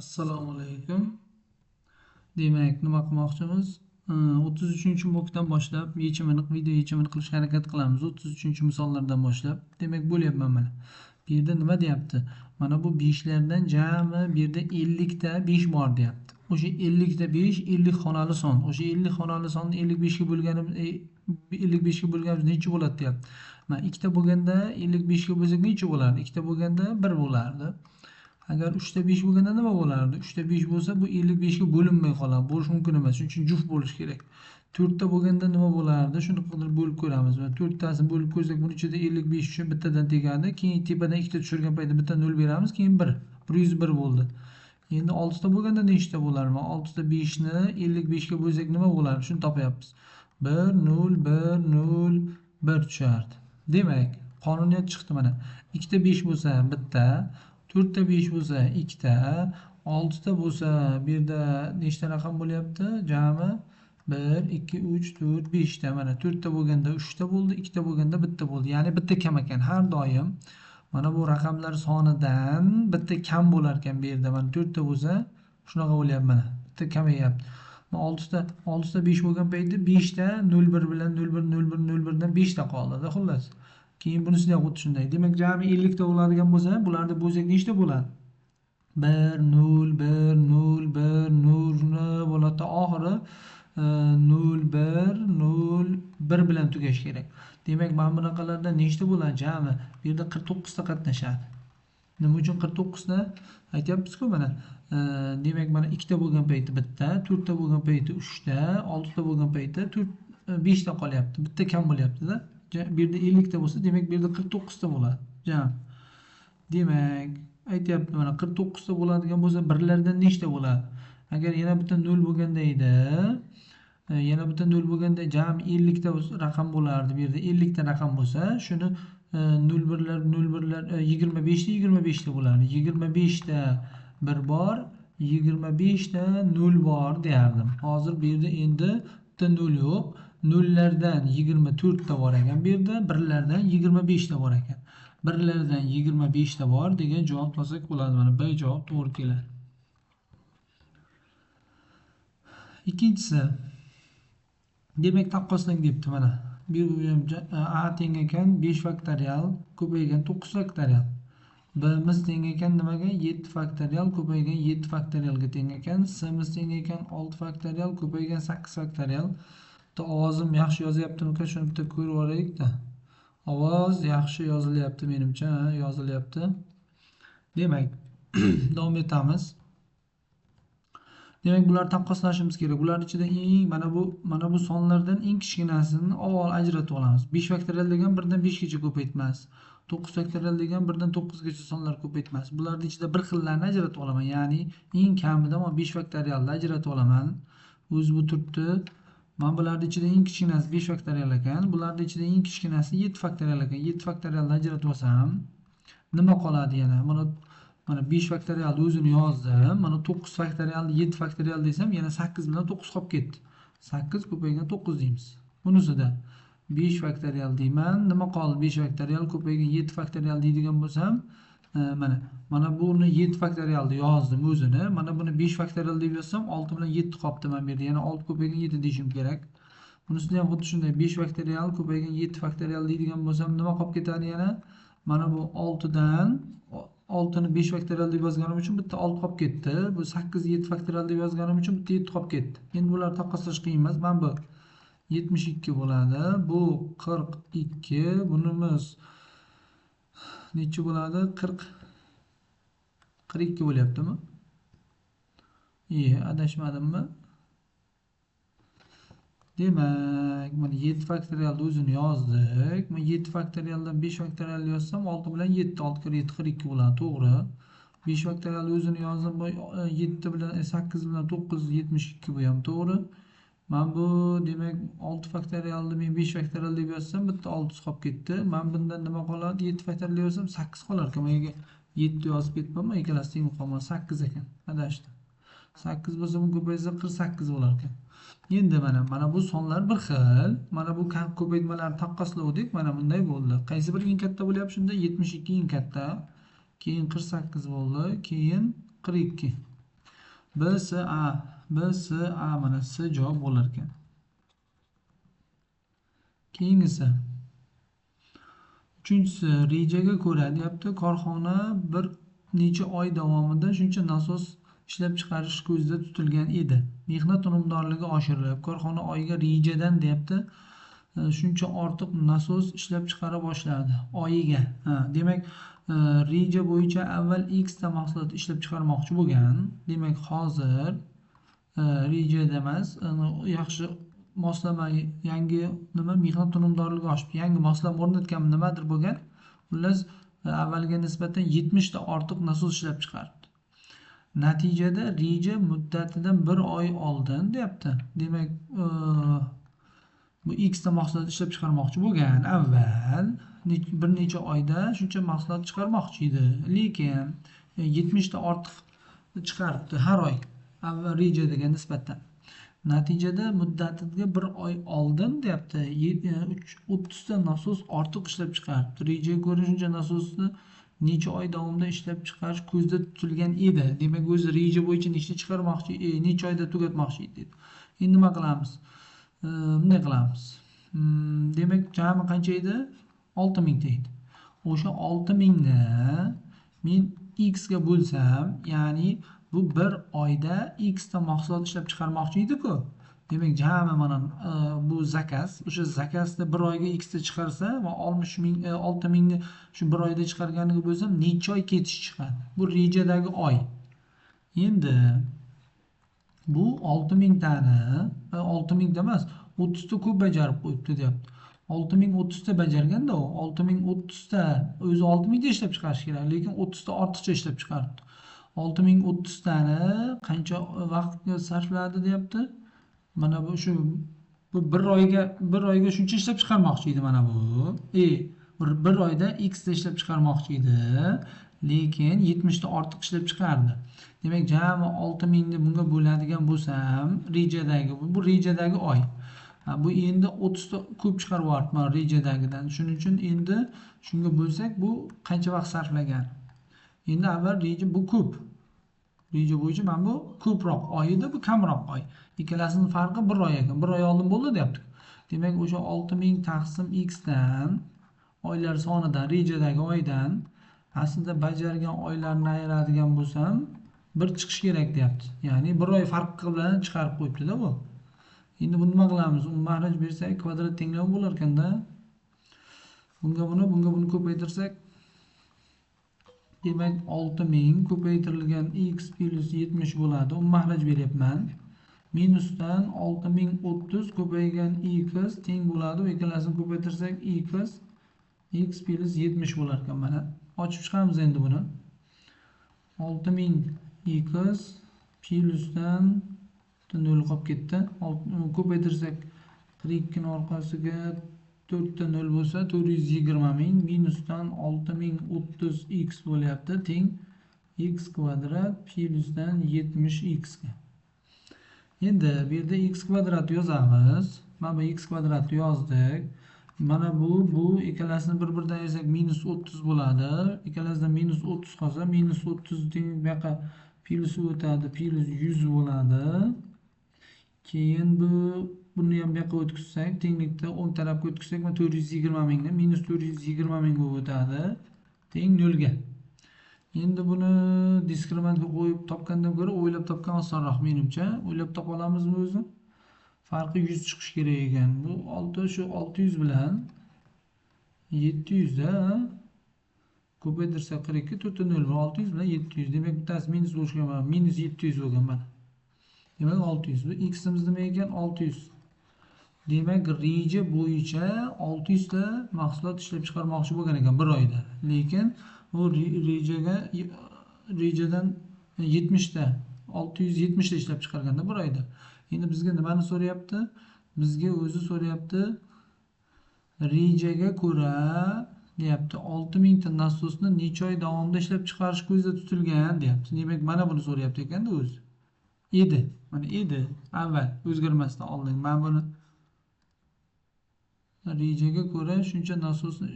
Assalomu alaykum. Demak, nima qilmoqchimiz? 33-mokdan boshlab video yechimini qilishga harakat qilamiz. 33-misollardan boshlab. Demak, bo'lyapman mana. Bu yerda nima deyapti? Mana bu 5 lardan jami bu yerda 50 ta 5 bor deyapti. O'sha 50 ta 5 50 xonali son. O'sha 50 xonali sonni 55 ga bo'lganimiz 55 ga bo'lganimiz necha bo'ladi deyapti. Mana ikkita bo'lganda 55 ga bo'lsak necha bo'lardi? Ikkita bo'lganda 1 bo'lardi. Agar 3 ta 5 bo'lganda nima bo'lardi? 3 ta 5 bo'lsa bu 55 ga bo'linmay qoladi. Bo'lishi mumkin emas. Shuning uchun juft bo'lishi kerak. 4 ta bo'lganda nima bo'lardi? Shuni qilib bo'lib ko'ramiz. Va 4 tasini bo'lib ko'rsak, buning ichida 55 uchun bittadan tegadi. Keyin tepadan ikkita tushirgan paytda bitta 0 beramiz, keyin 1. 101 bo'ldi. Endi 6 ta bo'lganda nechta bo'lar? Mana 6 ta 5 ni 55 ga bo'lsak nima bo'lardi? Shuni topyapmiz. 1 0 1 0 1 tushardi. Demak, qonuniyat chiqdi mana. 2 ta 5 bo'lsa bitta, 4 ta 5 bo'lsa 2 ta, 6 ta bo'lsa bu yerda nechta raqam bo'lyapti? Jami 1 2 3 4 5 ta. Mana 4 ta bo'lganda 3 ta bo'ldi, 2 ta bo'lganda bitta bo'ldi. Ya'ni bitta kam ekan. Har doim mana bu raqamlar sonidan bitta kam bo'lar ekan bu yerda. Mana 4 ta bo'lsa shunaqa bo'lyapti mana. Bitta kamayyapti. 6 ta 5 bo'lgan paytda 5 ta 01 bilan 01 01 01 dan 5 ta qoldi. Xullas. Keyin bunisida ham xuddi shunday. Demak, jami 50 ta bo'ladigan bo'lsa, bularni bo'lsak nechta bo'ladi? 1 0 1 0 1 0 bo'ladi. Oxiri 0 1 0 1 bilan tugash kerak. Demak, mana bunaqalarda nechta bo'ladi jami? Bu yerda 49 ta qatnashadi. Nima uchun 49 ta? Aytyapmiz-ku mana. Demak, mana 2 ta bo'lgan paytda bitta, 4 ta bo'lgan paytda 3 ta, 6 ta bo'lgan paytda 5 ta qolyapti. Bitta kam bo'lyapti-da. Bu yerda 50 ta bo'lsa, demak bu yerda 49 ta bo'ladi. Jam. Demak, aytyapti mana 49 ta bo'ladigan bo'lsa, birlardan nechta bo'ladi? Agar yana bitta 0 bo'lganda edi, yana bitta 0 bo'lganda jami 50 ta raqam bo'lardi. Bu yerda 50 ta raqam bo'lsa, shuni 01lar 25 ta 25 ta bo'lardi. 25 ta 1 bor, 25 ta 0 bor deyardim. Hozir bu yerda endi bitta 0 yo'q. 0lardan 24 ta bor ekan bu yerda, 1lardan 25 ta bor ekan. 1lardan 25 ta bor degan javob olsak bo'ladi. Mana B javob to'g'ri keladi. Ikkinchisi. Demak, taqqoslang debdi mana. Bu A teng ekan 5 faktorial ko'paygan 9 faktorial. B'miz teng ekan nimaga? 7 faktorial ko'paygan 7 faktorialga teng ekan. C'miz teng ekan 6 faktorial ko'paygan 8 faktorial. Ovozim yaxshi yozyaptimi? Shuni bitta ko'rib olaylik-da. Ovoz yaxshi yozilyapti menimcha, yozilyapti. Demak, davom etamiz. Demak, bularni taqqoslashimiz kerak. Bular ichida mana bu sonlardan eng kichkinasini avval ajratib olamiz. 5 faktorial degan 1 dan 5 gacha ko'paytmas. 9 faktorial degan 1 dan 9 gacha sonlar ko'paytmas. Bularning ichida bir xillarni ajratib olaman. Ya'ni eng kamida men 5 faktorialni ajratib olaman. O'zi bu turibdi. Mana bularning ichida eng kichkinasi 5 faktorial ekan. Bularning ichida eng kichkinasi 7 faktorial ekan. 7 faktorialni ajratib olsam, nima qoladi yana? Mana 5 faktorialni o'zini yozdim. Mana 9 faktorialni 7 faktorial desam, yana 8 bilan 9 qolib ketdi. 8 ko'paygan 9 deymiz. Bunisida 5 faktorial deyman. Nima qoldi? 5 faktorial ko'paygan 7 faktorial deydigan bo'lsam, mana buni 7 faktorialni yozdim o'zini. Mana buni 5 faktorial deb yozsam, 6 bilan 7 qolibdi mana bu yerda. Yana 6 ko'paygan 7 deyishim kerak. Bunisida ham xuddi shunday 5 faktorial ko'paygan 7 faktorial deydigan bo'lsam, nima qolib ketadi yana? Mana bu 6 dan 6 ni 5 faktorial deb yozganim uchun bitta 6 qolib ketdi. Bu 8 7 faktorial deb yozganim uchun bitta 7 qolib ketdi. Endi bularni taqqoslash qiyin emas. Mana bu 72 bo'ladi. Bu 42. Bunimiz necha bo'ladi? 42 bo'lyaptimi? Adashmadimmi? Demak, mana 7 faktorialni o'zini yozdik. Men 7 faktorialdan 5 faktorialni yozsam, 6 bilan 7, 6 kira 7 42 bo'ladi, to'g'ri. 5 faktorialni o'zini yozdim, 7 bilan 8 bilan 9 72 bu ham to'g'ri. Men bu demak 6 faktorialni men 5 faktorial deb yozsam, bitta 6 qolib ketdi. Men bundan nima qoladi? 7 faktorial deb yozsam 8 qolar ekan. Men 7 yozib ketibman, ikkalasi teng qolmadi, 8 ekan. Adashdim. 8 bo'lsa, bu ko'paysa 48 bo'lar ekan. Endi mana bu sonlar bir xil. Mana bu ko'paytmalarni taqqosladik. Mana bunday bo'ldi. Qaysi biri eng katta bo'lyapti shunda? 72 eng katta. Keyin 48 bo'ldi. Keyin 42. BSA mana S javob bo'lar ekan. Keyingisi 3-si rejaga ko'ra deyapti, korxona bir necha oy davomida shuncha nasos ishlab chiqarish ko'zda tutilgan edi. Mehnat unumdorligi oshirilib, korxona oyiga rejadan deyapti, shuncha ortiq nasos ishlab chiqara boshladi. Oyiga. Demak, reja bo'yicha avval X ta mahsulot ishlab chiqarmoqchi bo'lgan. Demak, hozir rejada emas, yaxshi moslama yangi nima mehnat unumdorligi oshib, yangi moslama o'rnatgan nimadir bo'lgan. Xullas, avvalga nisbatan 70 ta ortiq nasos ishlab chiqaribdi. Natijada reja muddatidan 1 oy oldin deyapti. Demak, bu X ta mahsulot ishlab chiqarmoqchi bo'lgan avval bir necha oyda shuncha mahsulot chiqarmoqchi edi. Lekin 70 ta ortiq chiqaribdi har oy avval rejadaga nisbatan. Natijada muddatiga 1 oy oldin deyapti 30 ta nasos ortiq ishlab chiqaribdi. Rejaga ko'ra shuncha nasosni necha oy davomida ishlab chiqarish ko'zda tutilgan edi. Demak, o'zi reja bo'yicha nechta chiqarmoqchi, necha oyda tugatmoqchi edi. Endi nima qilamiz? Bunday qilamiz. Demak, jami qancha edi? 6000 ta edi. O'sha 6000 ni men x ga bo'lsam, ya'ni bu 1 oyda x ta mahsulot ishlab chiqarmoqchi edi-ku. Demak, jami mana bu zakaz, o'sha zakazda 1 oyga x ta chiqarsa va 6000 ni shu 1 oyda chiqarganiga bo'lsam, necha oy ketish chiqadi? Bu rejadagi oy. Endi bu 6000 tani 6000 ta emas, 30 ta ko'p bajarib qo'yibdi deyapti. 6030 ta bajarganda u 6030 ta o'zi 6000 ta ishlab chiqarish kerak, lekin 30 ta ortiqcha ishlab chiqaribdi. 6030 tani qancha vaqtga sarfladi deyapti? Mana bu shu bu 1 oyga shuncha ishlab chiqarmoqchi edi mana bu. Bir oyda x ta ishlab chiqarmoqchi edi, lekin 70 ta ortiq ishlab chiqardi. Demak, jami 6000 ni bunga bo'ladigan bo'lsam, bu rejadagi oy. Bu endi 30 ta ko'p chiqarib yuboribman rejadagidan. Shuning uchun endi shunga bo'lsak, bu qancha vaqt sarflagan? Endi avval reja bu ko'p. Reja bo'yicha mana bu ko'proq oy edi, bu kamroq oy. Ikkalasining farqi 1 oy ekan. 1 oy oldin bo'ldi deyapti. Demak, o'sha 6000 taqsim x dan oylar sonidan, rejadagi oydan aslida bajargan oylarni ayiradigan bo'lsam, 1 chiqish kerak deyapti. Ya'ni 1 oy farq bilan chiqarib qo'yibdi-da bu. Endi buni nima qilamiz? Mahraj bersak, kvadrat tenglar bo'lar ekanda. Bunga buni ko'paytirsak, demak 6000 ko'paytirilgan x plus 70 bo'ladi. Mahraj beryapman. Minusdan 6030 ko'paygan x teng bo'ladi. Ikkalasini ko'paytirsak x plus 70 bo'lar ekan mana. Ochib chiqamiz endi buni. 6000 x plusdan 0 qolib ketdi. Ko'paytirsak 42 ni orqasiga 4 ta 0 bo'lsa 420 ming minusdan 6030 x bo'lyapti teng x kvadrat plusdan 70 x ga. Endi bu yerda x kvadrat yozamiz. Mana bu x kvadratni yozdik. Mana bu ikkalasini bir-biridan ayirsak minus 30 bo'ladi. Ikkalasidan minus 30 qolsa minus 30 teng bu yoqqa plus o'tadi, plus 100 bo'ladi. Keyin buni ham bu yoqqa o'tkazsak, tenglikda o'ng tarafga o'tkazsak, 420 mingni minus 420 ming bo'lib o'tadi, teng 0 ga. Endi buni diskremantga qo'yib topgandan ko'ra o'ylab topgan osonroq menimcha. O'ylab topa olamizmi o'zi? Farqi 100 chiqish kerak ekan. Bu 600 bilan 700 da ko'paytirsak 42 4 ta 0 600 bilan 700. Demak, bittasi minus bo'lishgan, minus 700 bo'lgan mana. Demak 600. Bu x'imiz nima ekan? 600. Demak, reja bo'yicha 600 ta mahsulot ishlab chiqarmoqchi bo'lgan ekan 1 oyda. Lekin bu rejadan 70 ta 670 ta ishlab chiqarganda 1 oyda. Endi bizga nimani so'rayapti? Bizga o'zi so'rayapti. Rejaga ko'ra deyapti 6000 ta nasosni necha oy davomida ishlab chiqarish ko'zda tutilgan deyapti. Demak, mana buni so'rayapti ekanda o'zi. Mana edi avval o'zgarmasdan oldin. Mana buni rejaga ko'ra shuncha nasosni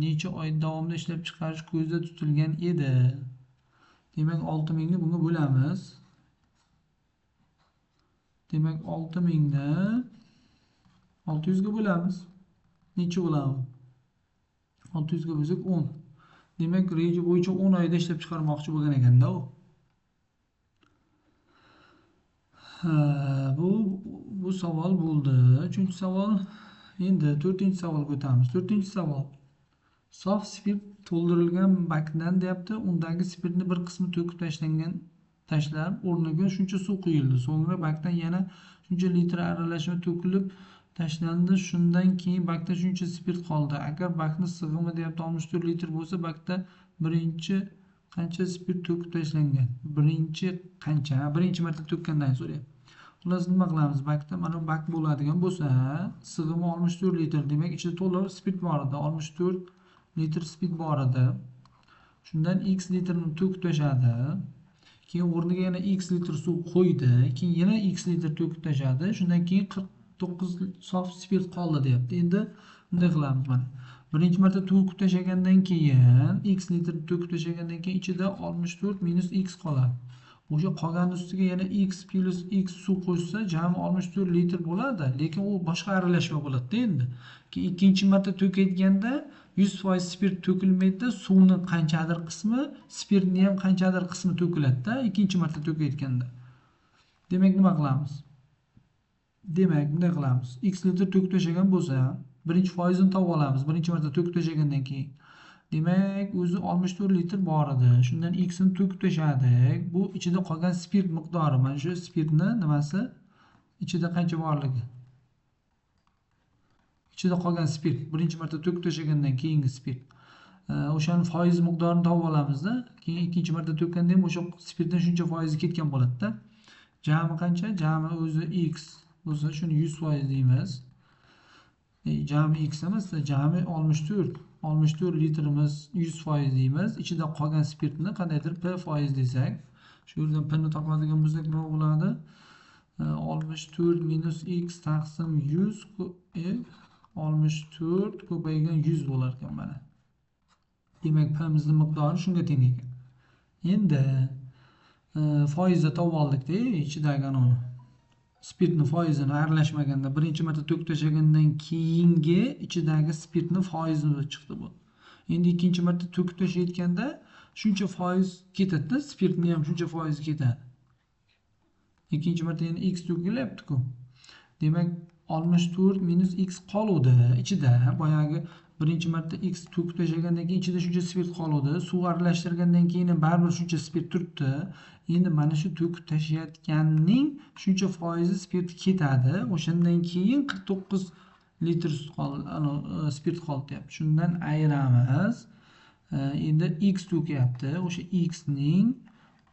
necha oy davomida ishlab chiqarish ko'zda tutilgan edi. Demak, 6000 ni bunga bo'lamiz. Demak 6000 ni 600 ga bo'lamiz. Necha bo'ladi? 600 ga bo'lsak 10. Demak, reja bo'yicha 10 oyda ishlab chiqarmoqchi bo'lgan ekanda u. Bu savol bo'ldi. 3-savol. Endi 4-savolga o'tamiz. 4-savol. Sof spirt to'ldirilgan bakdan deyapti. Undagi spirtni bir qismi to'kib tashlab, o'rniga shuncha suv quyildi. So'ngra bakdan yana shuncha litr aralashma to'kilib tashlandi. Shundan keyin bakda shuncha spirt qoldi. Agar bakning sig'imi deyapti 64 litr bo'lsa, bakda birinchi qancha spirt to'kib tashlangan? Birinchi marta to'kkandan so'rayapti. Xullas nima qilamiz? Bakda mana bak bo'ladigan bo'lsa, sig'imi 64 litr, demak ichida to'liq spirt bor edi. 64 litr spirt bor edi. Shundan x litrni to'kib tashadi. Keyin o'rniga yana x litr suv qo'ydi. Keyin yana x litr to'kib tashadi. Shundan keyin 49 sof spirt qoldi deyapti. Endi bunday qilamiz mana. Birinchi marta to'kib tashagandan keyin x litr to'kib tashagandan keyin ichida 64 minus x qoladi. O'sha qolgan ustiga yana x plus x suv qo'shsa jami 64 litr bo'ladi, lekin u boshqa aralashma bo'ladi endi. Keyin ikkinchi marta to'kayotganda 100% spirt to'kilmaydi, suvni qanchadir qismi, spirtni ham qanchadir qismi to'kiladi-da ikkinchi marta to'kayotganda. Demak nima qilamiz? Demak bunday qilamiz. X litr to'kib tashagan bo'lsa, birinchi foizini topib olamiz. Birinchi marta to'kib tashagandan keyin. Demak, o'zi 64 litr bor edi. Shundan x ni to'kib tashadik. Bu ichida qolgan spirt miqdori. Mana shu spirtni nimasi? Ichida qancha borligi? Ichida qolgan spirt. Birinchi marta to'kib tashagandan keyingi spirt. O'shaning foiz miqdorini topib olamizda. Keyin ikkinchi marta to'kkanda ham o'sha spirtdan shuncha foizi ketgan bo'ladi-da. Jami qancha? Jami o'zi x bo'lsa, shuni 100% deymiz. Jami x emas, jami 64 litrimiz 100% deymiz. Ichida qolgan spirtni qandaydir p foiz desak, shu yerdan p ni topadigan bo'lsak nima bo'ladi? 64 minus x taqsim 100 64 ko'paygan 100 bo'lar ekan mana. Demak, p'mizning miqdori shunga teng ekan. Endi foizni topib oldik-da, ichidagi spirtni foizini aralashmaganda birinchi marta to'kib tashagandan keyingi ichidagi spirtni foizini chiqdi bu. Endi ikkinchi marta to'kib tashayotganda shuncha foiz ketadi-da, spirtni ham shuncha foiz ketadi. Ikkinchi marta yana x to'kilyapti-ku. Demak, 64 minus x qoluvdi ichida. Boyagi birinchi marta x to'kib tashagandan keyin ichida shuncha spirt qoluvdi. Suv aralashtirgandan keyin baribir shuncha spirt turibdi. Endi mana shu to'kib tashayotganning shuncha foizi spirt ketadi. O'shandan keyin 49 litr spirt qoldi deyapti. Shundan ayiramiz. Endi x to'kyapti. O'sha x ning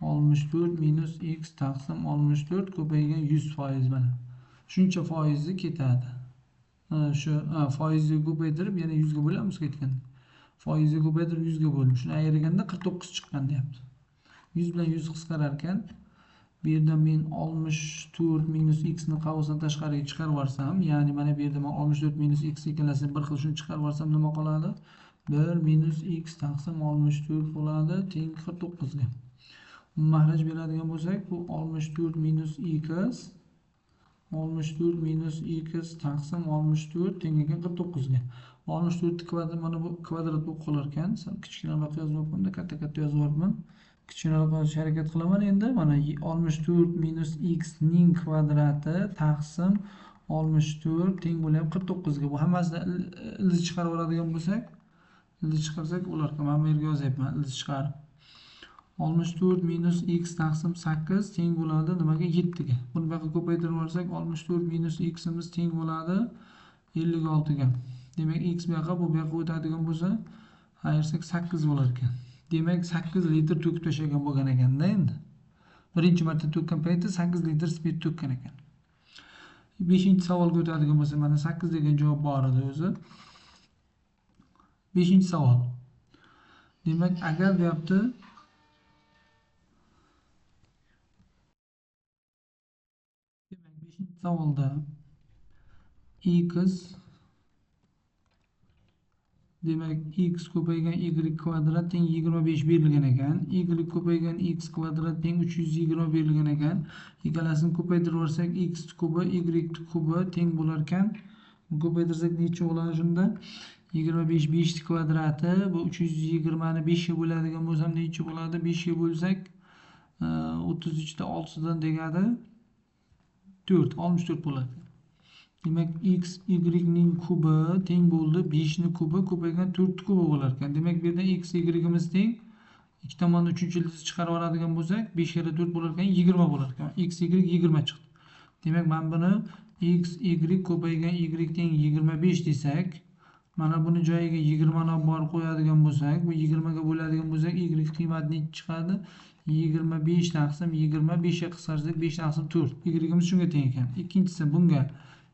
64 minus x taqsim 64 ko'paygan 100% mana. Shuncha foizi ketadi. Shu foizni ko'paytirib yana 100 ga bo'lamiz ketganda. Foizni ko'paytirib 100 ga bo'lib, shuni ayirganda 49 chiqqan deyapti. 100 bilan 100 qisqarar ekan. Bu yerda men 64 minus x ni qavsdan tashqariga chiqarib yuborsam, ya'ni mana bu yerda men 64 minus x ikkalasini bir xil shuni chiqarib yuborsam nima qoladi? 1 minus x taqsim 64 bo'ladi, teng 49 ga. Mahraj beradigan bo'lsak, bu 64 minus x 64 minus x taqsim 64 teng ekan 49 ga. 64 kvadrat mana bu kvadrat bo'lib qolar ekan. Sal kichkinaroq yozmoqman, katta yozib yuborman. Kichkinaroq yozishga harakat qilaman endi. Mana 64 minus x ning kvadrati taqsim 64 teng bo'lyapti 49 ga. Bu hammasini ildiz chiqarib oladigan bo'lsak, ildiz chiqarsak bo'lar ekan. Men bu yerga yozyapman ildiz chiqarib. 64 minus x taqsim 8 teng bo'ladi nimaga? 7 ga. Buni bu yoqqa ko'paytirib yuborsak 64 minus x imiz teng bo'ladi 56 ga. Demak, x bu yoqqa bu yoqqa o'tadigan bo'lsa, ayirsak 8 bo'lar ekan. Demak, 8 litr to'kib tashagan bo'lgan ekanda endi. Birinchi marta to'kkan payti 8 litr spirt to'kkan ekan. 5-savolga o'tadigan bo'lsa, mana 8 degan javob bor edi o'zi. 5-savol. Demak, agar deyapti savolda x Demak, x ko'paygan y kvadrat teng 25 berilgan ekan. Y ko'paygan x kvadrat teng 320 berilgan ekan. Ikkalasini ko'paytirib yuborsak, x kubi y kubi teng bo'lar ekan. Ko'paytirsak necha bo'ladi shunda? 25 5 kvadrati bu 320 ni 5 ga bo'ladigan bo'lsam necha bo'ladi? 5 ga bo'lsak 33 da 6 dan degadi 4 64 bo'ladi. Demak, x y ning kubi teng bo'ldi 5 ni kubi ko'paygan 4 kubi bo'lar ekan. Demak, bu yerda x y imiz teng. Ikki tomondan 3-yildizni chiqarib oladigan bo'lsak, 5 kere 4 bo'lar ekan, 20 bo'lar ekan. X y 20 chiqdi. Demak, men buni x y ko'paygan y teng 25 desak, mana buni joyiga 20 ni olib borib qo'yadigan bo'lsak, bu 20 ga bo'ladigan bo'lsak, y qiymati necha chiqadi? 25 taqsim 20 5 ga qisqartirsak 5 taqsim 4. Y imiz shunga teng ekan. Ikkinchisi bunga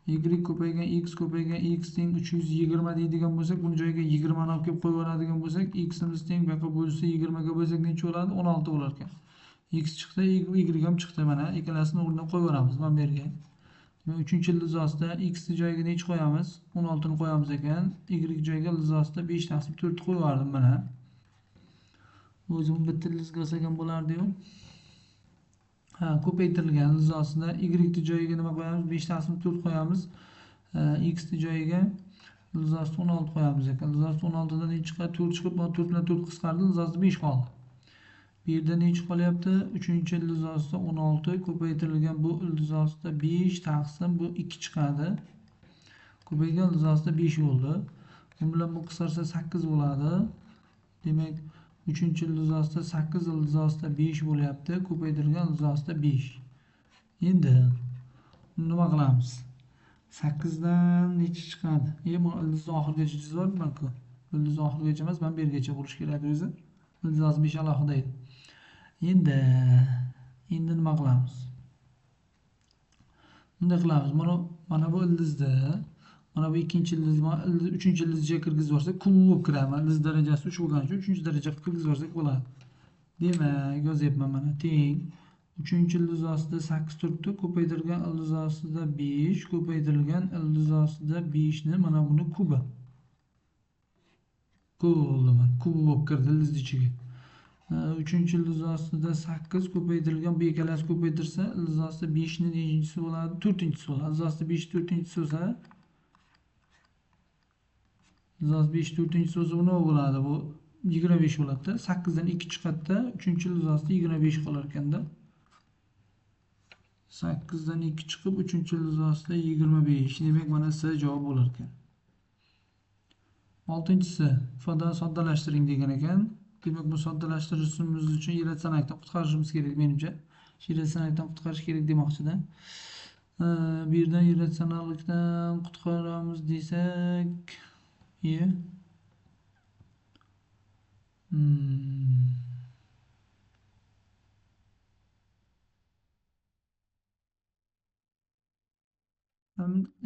y ko'paygan x teng 320 deydigan bo'lsak, buni joyiga 20 ni olib kelib qo'yib oladigan bo'lsak, x imiz teng bu yoqqa bo'lsa 20 ga bo'lsak necha bo'ladi? 16 bo'lar ekan. X chiqdi, y ham chiqdi. Mana ikkalasini o'rniga qo'yib olamiz mana bu yerga. Demak, 3-yildiz ostida x joyiga necha qo'yamiz? 16 ni qo'yamiz ekan. Y joyiga ildiz ostida 5 taqsim 4 ni qo'yib yubordim mana. O'zim bitta ildiz olsak ham bo'lardi-yu. Ko'paytirilgan ildiz ostida y joyiga nima qo'yamiz? 5 taqsim 4 qo'yamiz. X joyiga ildiz ostida 16 qo'yamiz ekan. Ildiz ostida 16 dan necha chiqadi? 4 chiqib, 4 bilan 4 qisqardi, ildiz ostida 5 qoldi. Bu yerda necha qolyapti? 3-ildiz ostida 16 ko'paytirilgan bu ildiz ostida 5 taqsim bu 2 chiqadi. Ko'paygan ildiz ostida 5 bo'ldi. Bu bilan bu qisqarsa 8 bo'ladi. Demak, 3-ildiz ostida 8 ildiz ostida 5 bo'lyapti. Ko'paytirilgan ildiz ostida 5. Endi nima qilamiz? 8 dan necha chiqadi? Bu ildizni oxirigacha chizyapman-ku. Ildiz oxirigacha emas, men bu yergacha bo'lish kerak o'zi. Ildiz 5 alohida edi. Endi nima qilamiz? Bunday qilamiz. Mana bu ildizni, mana bu ikkinchi ildizni, uchinchi ildizga kirgizib yuborsak, kub bo'lib kiradi. Ildiz darajasi 3 bo'lgani uchun 3-darajaga kirgizib yuborsak bo'ladi. Demak, yozyapman mana teng 3-ildiz ostida 8 turibdi, ko'paytirilgan ildiz ostida 5, ko'paytirilgan ildiz ostida 5 ni mana buni kubi. Kubi bo'lib kirdi ildiz ichiga. 3-ildiz ostida 8 ko'paytirilgan, bu ikkalasi ko'paytirsa, ildiz ostida 5 ni nechinchisi bo'ladi? 4-inchisi bo'ladi. Ildiz ostida 5 4-inchisi bo'lsa, ildiz ostida 5 4-inchisi bo'lsa, bu nima bo'ladi? Bu 25 bo'ladi. 8 dan 2 chiqadi-da, 3-ildiz ostida 25 qolar ekanda. 8 dan 2 chiqib, 3-ildiz ostida 25. Demak, mana C javob bo'lar ekan. 6-inchisi ifodani soddalashtiring degan ekan. Demak, bu soddalashtirishimiz uchun irratsionallikdan qutqarishimiz kerak menimcha. Irratsionallikdan qutqarish kerak demoqchidan. Bu yerdan irratsionallikdan qutqaramiz desak,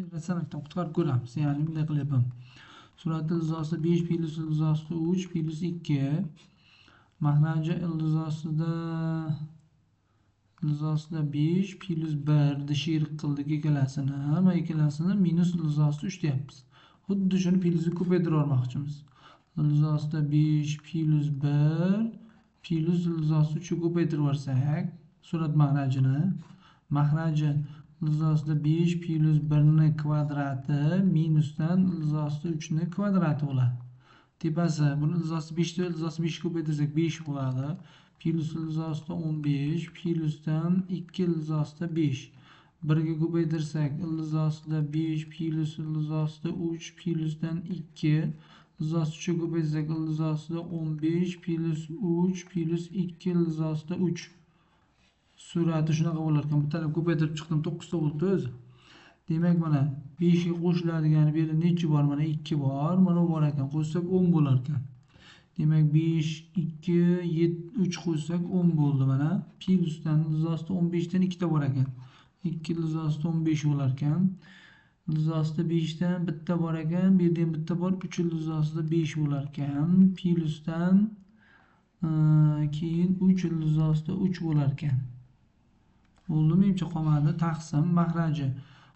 irratsionallikdan qutqarib ko'ramiz. Ya'ni bunday qilyapman. Surat ildiz ostida 5 plus ildiz ostida 3 plus 2. Mahraja ildiz ostida 5 plus 1 ni sherik qildik ikkalasini. Hamma ikkalasini minus ildiz ostida 3 deyapmiz. Xuddi shuni plusni ko'paytirib olmoqchimiz. Ildiz ostida 5 plus 1 plus ildiz ostida 3 ni ko'paytirib olsak, surat mahrajini ildiz ostida 5 plus 1 ni kvadrati minusdan ildiz ostida 3 ni kvadrati bo'ladi. Tepasi buni ildiz ostida 5 ildiz ostida 5 ko'paytirsak 5 bo'ladi. Plus ildiz ostida 15 plusdan 2 ildiz ostida 5. 1 ga ko'paytirsak ildiz ostida 5 plus ildiz ostida 3 plusdan 2 ildiz ostida 3 ga ko'paytirsak ildiz ostida 15 plus 3 plus 2 ildiz ostida 3. Surati shunaqa bo'lar ekan. Bittalab ko'paytirib chiqdim, 9 ta bo'ldi o'zi. Demak, mana 5 ga qo'shiladigani bu yerda necha bor? Mana 2 bor, mana bu bor ekan. Qo'shsak 10 bo'lar ekan. Demak, 5 2 7 3 qo'shsak 10 bo'ldi mana. Plusdan ildiz ostida 15 dan 2 ta bor ekan. 2 ildiz ostida 15 bo'lar ekan. Ildiz ostida 5 dan bitta bor ekan, bu yerda ham bitta bor, 3 ildiz ostida 5 bo'lar ekan. Plusdan keyin 3 ildiz ostida 3 bo'lar ekan. Bo'ldi, menimcha qolmadi. Taqsim mahraji.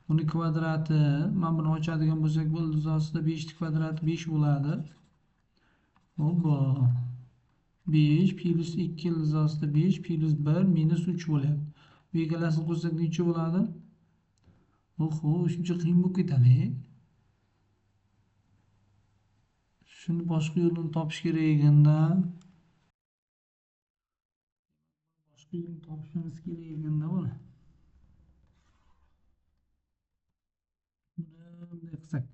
Buni kvadrati, men buni ochadigan bo'lsak, bu ildiz ostida 5 ni kvadrati 5 bo'ladi. Hoppa. 5 plus 2 ilzosida 5 plus 1 minus 3 bo'lyapti. Bu ikkalasini qo'shsak necha bo'ladi? Oho, shuncha qiyin bo'lib ketadi. Shuni boshqa yo'lini topish kerak ekanda. Boshqa yo'lni topishimiz kerak ekanda buni. Bunday qilsak.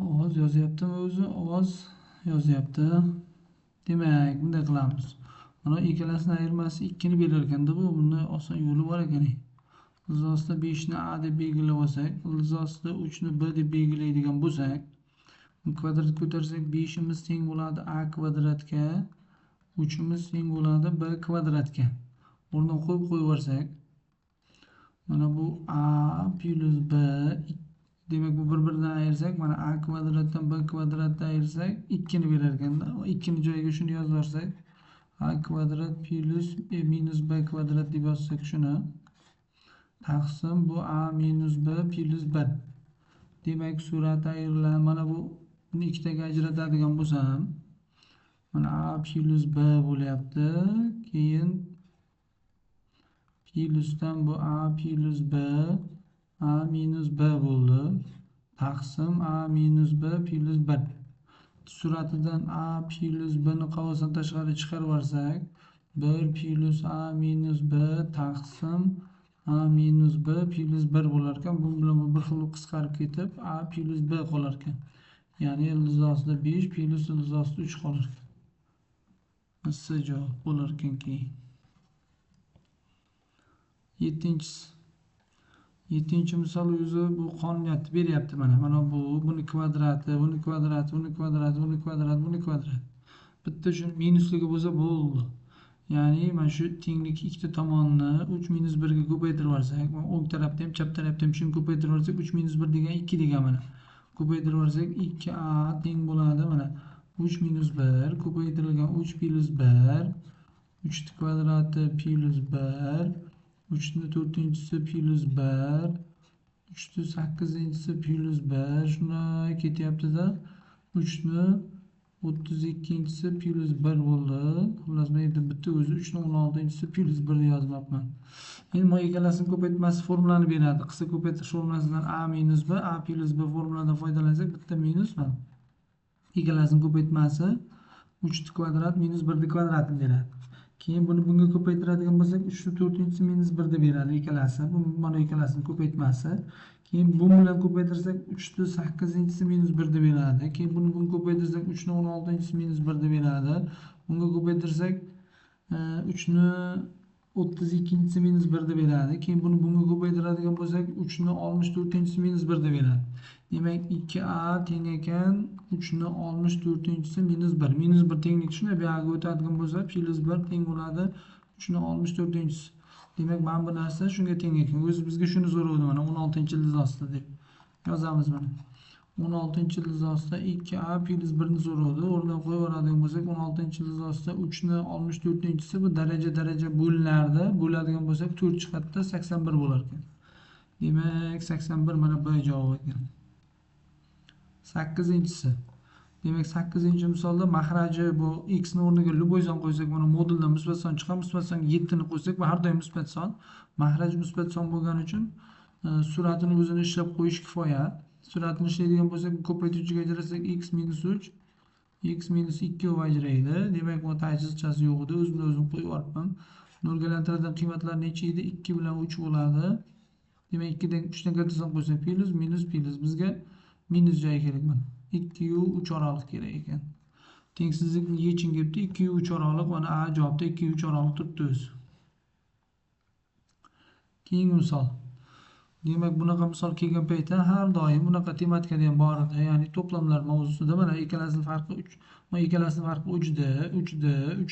Ovoz yozyaptimi o'zi? Ovoz yozyapti. Demak, bunday qilamiz. Mana ikkalasini ayirmasi 2 ni berar ekanda bu. Bunday oson yo'li bor ekan. Ilzosida 5 ni a deb belgilab olsak, ilzosida 3 ni b deb belgilaydigan bo'lsak, kvadrat ko'tarsak 5 imiz teng bo'ladi a kvadratga, 3 imiz teng bo'ladi b kvadratga. O'rniga qo'yib yuborsak, mana bu a plus b, demak bu bir-biridan ayirsak, mana a kvadratdan b kvadratdan ayirsak 2 ni berar ekanda. 2 ni joyiga shuni yozib yuborsak, a kvadrat plus minus b kvadrat deb yozsak shuni taqsim bu a minus b plus 1. Demak surat ayriladi. Mana bu buni ikkitaga ajratadigan bo'lsam, mana a plus b bo'lyapti. Keyin plusdan bu a plus b, a minus b bo'ldi. Taqsim a minus b plus 1. Suratidan a plus b ni qavosdan tashqari chiqarib yuborsak, 1 plus a minus b taqsim a minus b plus 1 bo'lar ekan. Bu bilan bu bir xil qisqarib ketib a plus b qolar ekan. Ya'ni ilzosida 5 plus ilzosida 3 qolar ekan. Nasıl javob bo'lar ekanki? 7-chi misol o'zi bu qonuniyatni beryapti mana. Mana bu buni kvadrati, buni kvadrati, buni kvadrati, buni kvadrati, buni kvadrati. Bitta shuni minusligi bo'lsa bo'ldi. Ya'ni mana shu tenglik ikkita tomonni 3 minus 1 ga ko'paytirib yuborsak, o'ng tarafda ham, chap tarafda ham shuni ko'paytirib yuborsak, 3 minus 1 degan 2 degan mana. Ko'paytirib yuborsak 2a teng bo'ladi mana. 3 minus 1 ko'paytirilgan 3 plus 1, 3 ni kvadrati plus 1, 3 ni 4-inchisi plus 1, 3 ni 8-inchisi plus 1, shunday ketyapti-da. 3 ni 32-inchisi plus 1 bo'ldi. Xullas men endi bitta o'zi 3 ni 16-inchisi plus 1 deb yozmoqman. Endi bu ikkalasini ko'paytmasi formulani beradi. Qisqa ko'paytirish formulasidan a minus b, a plus b formuladan foydalansak bitta minus va ikkalasini ko'paytmasi 3 ni kvadrat minus 1 ni kvadratini beradi. Keyin buni bunga ko'paytiradigan bo'lsak 3 ni 4-inchisi minus 1 deb beradi ikkalasi. Bu mana ikkalasini ko'paytmasi. Keyin bu bilan ko'paytirsak 3 ni 8-inchisi minus 1 deb beradi. Keyin buni bunga ko'paytirsak 3 ni 16-inchisi minus 1 deb beradi. Bunga ko'paytirsak 3 ni 32-inchisi minus 1 deb beradi. Keyin buni bunga ko'paytiradigan bo'lsak 3 ni 64-inchisi minus 1 deb beradi. Demak 2a teng ekan 3 ni 64-inchisi minus 1. Minus 1 tenglik shunday bu yerga o'tadigan bo'lsa plus 1 teng bo'ladi 3 ni 64-inchisi. Demak mana bu narsa shunga teng ekan. O'zi bizga shuni so'rovdi mana 16-ilzosida deb yozamiz mana. 16-ilzosida 2a plus 1 ni so'rovdi. O'rniga qo'yib yuboradigan bo'lsak 16-ilzosida 3 ni 64-inchisi bu daraja bo'linardi. Bo'ladigan bo'lsak 4 chiqadida 81 bo'lar ekan. Demak 81 mana bu javob ekan. 8-inchisi. Demak 8-inchi misolda mahraji bu x ni o'rniga любой son qo'ysak, mana moduldan musbat son chiqadi. Musbat songa 7 ni qo'ysak, va har doim musbat son, mahraj musbat son bo'lgani uchun suratini o'zini ishlab qo'yish kifoya. Suratini ishlaydigan bo'lsak, ko'paytiruvchiga ajratsak x minus 3, x minus 2 va ajraydi. Demak, bu tajizchasi yo'q edi. O'zimni o'zim qo'yib yuboribman. Nurgalantiradigan qiymatlar necha edi? 2 bilan 3 bo'ladi. Demak 2 dan 3 dan kattasan qo'ysak plus minus plus bizga minus joyi kerak mana. 2 yu 3 oraliq kerak ekan. Tengsizlikni yeching debdi. 2 yu 3 oraliq mana a javobda 2 yu 3 oraliq turibdi o'zi. Keyingi misol. Demak bunaqa misol kelgan paytda har doim bunaqa tematikada ham bor edi. Ya'ni to'plamlar mavzusida mana ikkalasining farqi 3. Mana ikkalasining farqi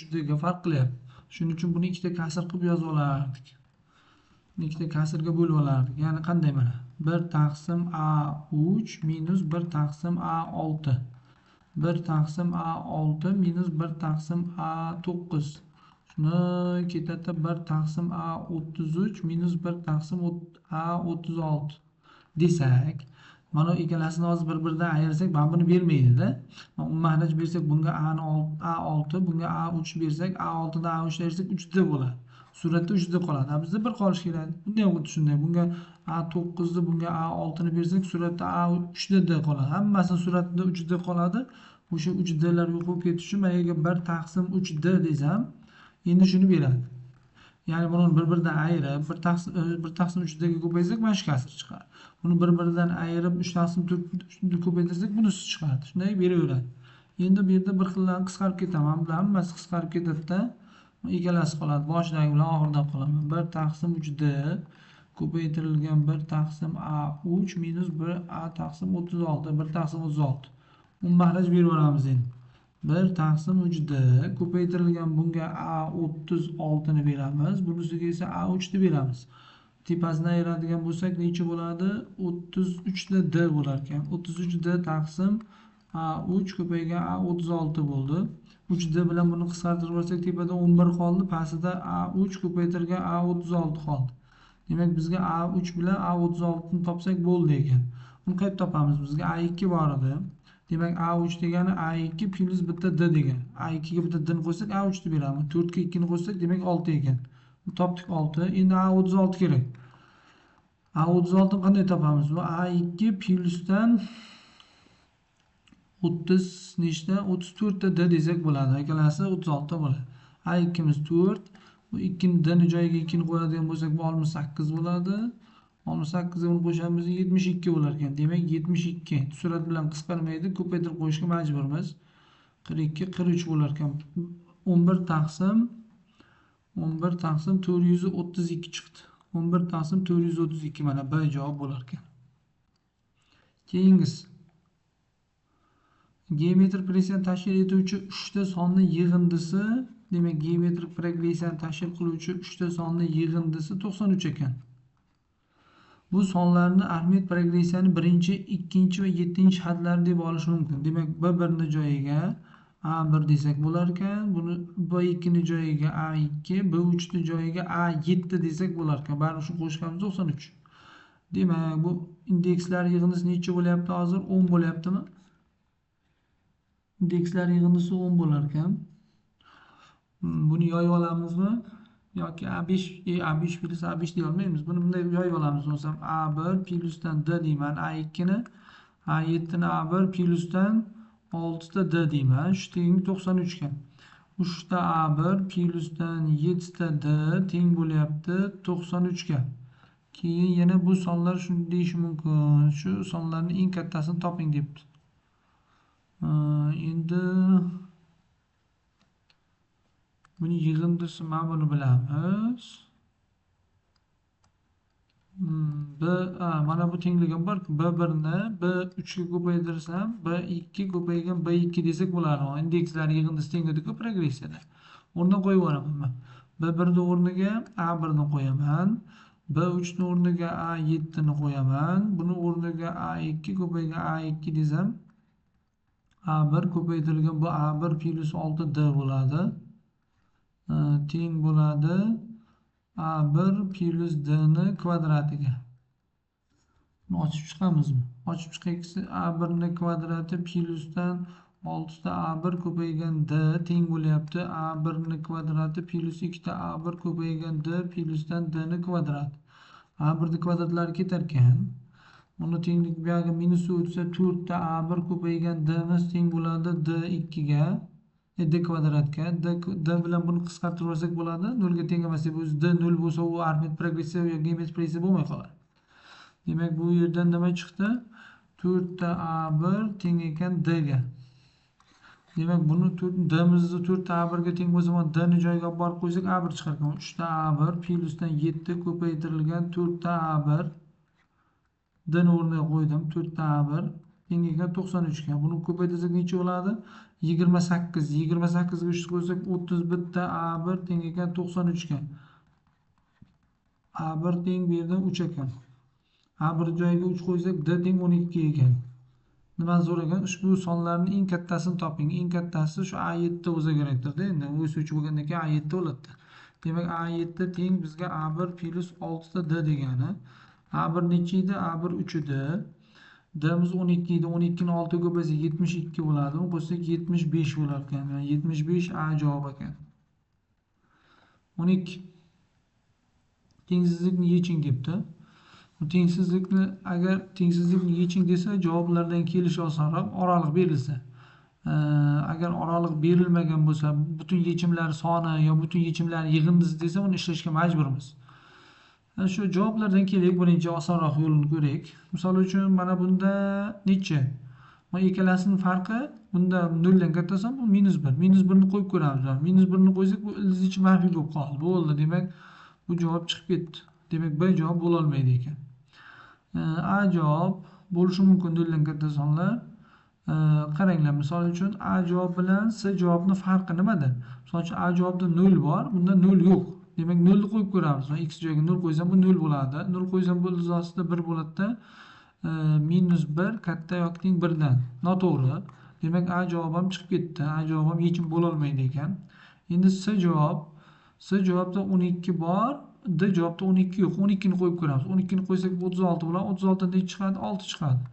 3 ga farq qilyapti. Shuning uchun buni ikkita kasr qilib yozib olardik. Ikkita kasrga bo'lib olardik. Ya'ni qanday mana? 1 taqsim a3 minus 1 taqsim a6. 1 taqsim a6 minus 1 taqsim a9. Shuni ketadi 1 taqsim a33 minus 1 taqsim a36 desak, Mana ikkalasini hozir bir-biridan ayirsak, mana buni bermaydi-da. Mana mahraj bersak, bunga A6, bunga A3 bersak, A6 dan A3 bersak 3 da bo'ladi. Suratda 3 da qoladi. Bizda 1 qolishi kerak. Bunda ham xuddi shunday. Bunga A9 ni, bunga A6 ni bersak, suratda A3 da qoladi. Hammasi suratda 3 da qoladi. O'sha 3 dalar yo'q bo'lib ketishi uchun men yerga 1 taqsim 3 d desam, endi shuni beradi. Ya'ni buni bir-biridan ayirib, 1 taqsim 3 daga ko'paytirsak mana shu kasr chiqadi. Buni bir-biridan ayirib 3 taqsim 4 ko'paytirsak bunisi chiqadi. Shunday beraveradi. Endi bu yerda bir xillarni qisqarib ketaman. Bular hammasi qisqarib ketadi-da. Ikkalasi qoladi. Boshidagi bilan oxiridan qolaman. 1 taqsim 3 d ko'paytirilgan 1 taqsim A3 minus 1 A taqsim 36. 1 taqsim 36. Mahraj berib yuboramiz endi. 1 taqsim 3 d ko'paytirilgan bunga A36 ni beramiz. Bunisiga esa A3 ni beramiz. Tepasidan ayiradigan bo'lsak necha bo'ladi? 33 da d bo'lar ekan. 33 d taqsim A3 ko'paygan A36 bo'ldi. 3 d bilan buni qisqartirib olsak tepada 11 qoldi, pastida A3 ko'paytirgan A36 qoldi. Demak bizga A3 bilan A36 ni topsak bo'ldi ekan. Uni qayerda topamiz? Bizga A2 bor edi. Demak A3 degani A2 plus bitta d degani. A2 ga bitta d ni qo'ysak A3 ni beramiz. 4 ga 2 ni qo'ysak demak 6 ekan. Topdik 6. Endi A36 kerak. A36 ni qanday topamiz? Bu A2 plusdan 30 nechta? 34 ta d desak bo'ladi. Ikkalasi 36 bo'ladi. A2 miz 4. Bu 2 ni d ni joyiga 2 ni qo'yadigan bo'lsak bu 68 bo'ladi. 68 ga uni qo'shamiz 72 bo'lar ekan. Demak 72. Surat bilan qisqarmaydi, ko'paytirib qo'yishga majburmiz. 42, 43 bo'lar ekan. 11 taqsim 432 chiqdi. 11 taqsim 432 mana B javob bo'lar ekan. Keyingisi. Geometrik progressiyani tashkil etuvchi 3 ta sonning yig'indisi, demak geometrik progressiyani tashkil qiluvchi 3 ta sonning yig'indisi 93 ekan. Bu sonlarni Arximед progressiyani 1, 2 va 7 hadlari deb olish mumkin. Demak, B1 ni joyiga A1 desak bo'lar ekan, buni B2 ni joyiga A2, B3 ni joyiga A7 desak bo'lar ekan. Bari shu qo'shganimiz 93. Demak, bu indekslar yig'indisi necha bo'lyapti hozir? 10 bo'lyaptimi? Indekslar yig'indisi 10 bo'lar ekan. Buni yoyib olamizmi? Yoki A5 plus A5 deya olmaymiz. Buni bunday yoyib olamiz. Bo'lsam A1 plusdan D deyman. A2 ni A7 ni A1 plusdan 6 ta D deyman. Shu teng 93 ekan. 3 ta A1 plusdan 7 ta D teng bo'lyapti 93 ga. Keyin yana bu sonlar shuni deyish mumkin. Shu sonlarning eng kattasini toping debdi. Endi buni yig'indisi mana buni bilamiz. Mana bu tengligim bor. B1 ni B3 ga ko'paytirsam B2 ko'paygan B2 desak bo'ladi. Indekslar yig'indisi teng-ku progressiyada. O'rniga qo'yib yuboraman men. B1 ni o'rniga A1 ni qo'yaman. B3 ni o'rniga A7 ni qo'yaman. Buni o'rniga A2 ko'paygan A2 desam A1 ko'paytirilgan bu A1 plus 6D bo'ladi. Teng bo'ladi A1 plus D ni kvadratiga. Buni ochib chiqamizmi? Ochib chiqaylik. A1 ni kvadrati plusdan 6 ta A1 ko'paygan D teng bo'lyapti A1 ni kvadrati plus 2 ta A1 ko'paygan D plusdan D ni kvadrati. A1 ni kvadratlari ketar ekan. Uni tenglik bu yerga minus o'tsa 4 ta A1 ko'paygan D miz teng bo'ladi D2 ga. D kvadratga. D bilan buni qisqartirib olsak bo'ladi. 0 ga teng emas deb o'zi D 0 bo'lsa u Arximед progressiya yoki geometrik progressiya bo'lmay qoladi. Demak bu yerdan nima chiqdi? 4 ta A1 teng ekan D ga. Demak buni D mizni 4 ta A1 ga teng bo'lsa, D ni joyiga olib borib qo'ysak A1 chiqar ekan. 3 ta A1 plusdan 7 ko'paytirilgan 4 ta A1 D ni o'rniga qo'ydim. 4 ta A1 teng ekan 93 ga. Buni ko'paytirsak necha bo'ladi? 28. 28 ga 3 qo'ysak 31 ta A1 teng ekan 93 ga. A1 teng bu yerdan 3 ekan. A1 joyiga 3 qo'ysak D teng 12 ekan. Nimani so'ragan? Ushbu sonlarning eng kattasini toping. Eng kattasi shu A7 bo'lsa kerakdir-da. Endi o'suvchi bo'lgandan keyin A7 bo'ladi. Demak A7 teng bizga A1 plus 6 ta D degani. A1 necha edi? A1 3 edi. D'miz 12 edi. 12 ni 6 ga ko'paysa 72 bo'ladi. Uni qo'shsak 75 bo'lar ekan. Yani 75 A javob ekan. 12. Tengsizlikni yeching debdi. Bu tengsizlikni agar tengsizlikni yeching desa, javoblardan kelishi osonroq. Oraliq berilsa. Agar oraliq berilmagan bo'lsa, butun yechimlar soni yo butun yechimlar yig'indisi desa, uni ishlashga majburmiz. Shu javoblardan kelaylik, birinchi osonroq yo'lini ko'raylik. Misol uchun mana bunda necha? Mana ikkalasining farqi, bunda 0 dan katta bo'lsa bu -1. -1 ni qo'yib ko'ramiz. -1 ni qo'ysak bu ildiz ichi manfiy bo'lib qoldi. Bo'ldi, demak bu javob chiqib ketdi. Demak B javob bo'la olmaydi ekan. A javob bo'lishi mumkin 0 dan katta sonlar. Qaranglar, misol uchun A javob bilan C javobning farqi nimada? Misol uchun A javobda 0 bor, bunda 0 yo'q. Demak 0 ni qo'yib ko'ramiz. X joyiga 0 qo'ysam bu 0 bo'ladi. 0 qo'ysam bu ildiz ostida 1 bo'ladi-da. -1 katta yoki teng 1 dan. Noto'g'ri. Demak A javob ham chiqib ketdi. A javob ham yechim bo'la olmaydi ekan. Endi C javobda 12 bor, D javobda 12 yo'q. 12 ni qo'yib ko'ramiz. 12 ni qo'ysak bu 36 bo'ladi. 36 dan chiqadi, 6 chiqadi.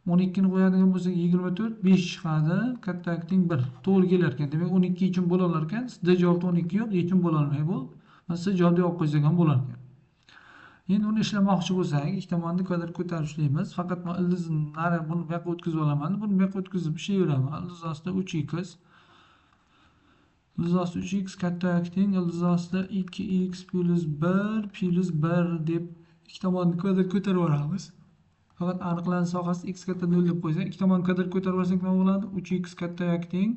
12 ni qo'yadigan bo'lsak 24, 5 chiqadi. Katta yoki teng 1. To'g'ri kelar ekan. Demak 12 yechim bo'la olar ekan. D javobda 12 yo'q, yechim bo'la olmaydi bu. C javobda olib qo'ysak ham bo'lar ekan. Endi uni ishlamoqchi bo'lsak, ikki tomonni kvadrat ko'tarib ishlaymiz. Faqat men ildizni nari buni bu yoqqa o'tkazib olaman. Buni bu yoqqa o'tkazib ishlayveraman. Ildiz ostida 3x. Ildiz ostida 3x katta yoki teng ildiz ostida 2x plus 1 deb ikki tomonni kvadrat ko'tarib olamiz. Faqat aniqlanish sohasida x katta 0 deb qo'ysak, ikki tomonni kvadrat ko'tarib olsak nima bo'ladi? 3x katta yoki teng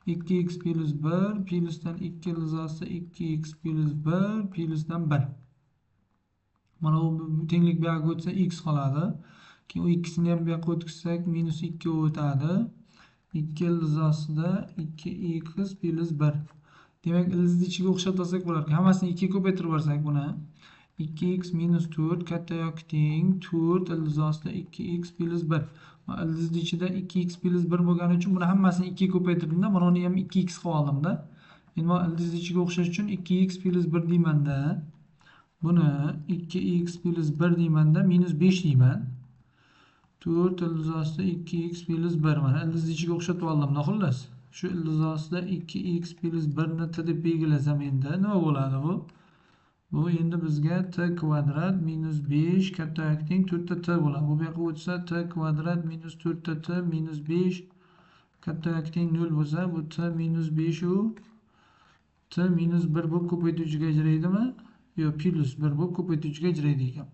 2x plus 1 plusdan 2 ildiz ostida 2x plus 1 plusdan 1. Mana bu tenglik bu yoqqa o'tsa x qoladi. Keyin u ikkisini ham bu yoqqa o'tkazsak -2 o'tadi. 2 ildiz ostida 2x plus 1. Demak ildizni ichiga o'xshatib olsak bo'lar ekan. Hammasini 2 ga ko'paytirib yuborsak buni 2x - 4 katta yoki teng 4 ildiz ostida 2x plus 1. Ildizni ichida 2x plus 1 bo'lgani uchun buni hammasini 2 ga ko'paytirdimda, mana uni ham 2x qilib oldimda. Endi men ildizni ichiga o'xshash uchun 2x plus 1 deymanda. Buni 2x plus 1 deymanda, -5 deyman. 4 ildiz ostida 2x plus 1 mana ildizni ichiga o'xshatib oldimda xullas. Shu ildiz ostida 2x plus 1 ni t deb belgilasam endi nima bo'ladi bu? Bu endi bizga t kvadrat -5 katta yoki teng 4 ta t bo'ladi. Bu yoqqa o'tsa t kvadrat -4 ta t -5 katta yoki teng 0 bo'lsa, bu t -5 u t -1 bo'lib ko'paytuvchiga ajraydimi? Yo'q, plus 1 bo'lib ko'paytuvchiga ajraydi ekan.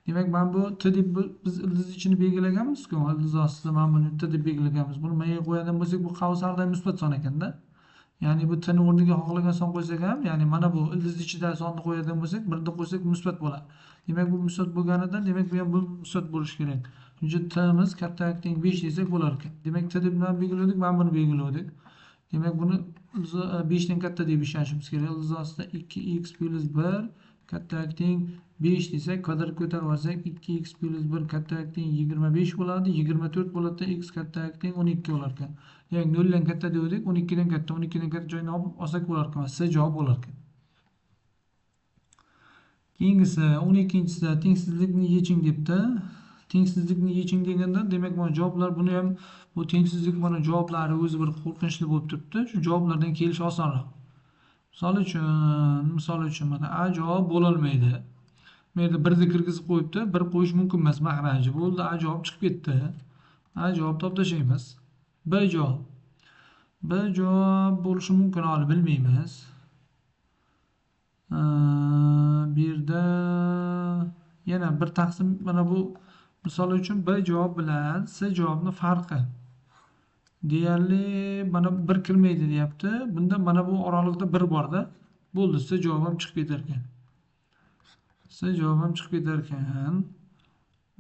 Demak, mana bu t deb biz ildiz ichini belgilaganmiz-ku. Ildiz ostida mana buni t deb belgilaganmiz. Buni mayga qo'yadigan bo'lsak, bu qavs har doim musbat son ekanda. Ya'ni bu t ni o'rniga xohlagan son qo'ysak ham, ya'ni mana bu ildiz ichida sonni qo'yadigan bo'lsak, 1 ni qo'ysak musbat bo'ladi. Demak, bu musbat bo'lganidan, demak bu ham bu musbat bo'lishi kerak. Shuning uchun t miz katta yoki teng 5 desak bo'lar ekan. Demak, t deb nima belgiladik? Mana buni belgiladik. Demak, buni 5 dan katta deb ishonishimiz kerak. Ildiz ostida 2x plus 1 katta yoki teng 5 desak, kvadrat ko'tarib olsak 2x plus 1 katta yoki teng 25 bo'ladi. 24 bo'ladi, x katta yoki teng 12 bo'lar ekan. Demak, 0 dan katta dedik, 12 dan katta. 12 dan katta joyini olsak bo'lar ekan. C javob bo'lar ekan. Keyingisi 12-sida tengsizlikni yeching debdi. Tengsizlikni yeching deganda, demak, mana javoblar buni ham bu tengsizlik mana javoblari o'zi bir qo'rqinchli bo'lib turibdi. Shu javoblardan kelish osonroq. Misol uchun mana A javob bo'la olmaydi. Bu yerda 1 ni kirgizib qo'yibdi, 1 qo'yish mumkin emas mahraji. Bo'ldi, A javob chiqib ketdi. A javob toptashaymiz. B javob bo'lishi mumkin, hali bilmaymiz. Bu yerda yana bir taqsim, mana bu misol uchun B javob bilan C javobning farqi deyarli mana 1 kirmaydi deyapti. Bunda mana bu oralig'ida 1 bor-da. Bo'ldi, C javob ham chiqib ketar ekan. C javob ham chiqib ketar ekan.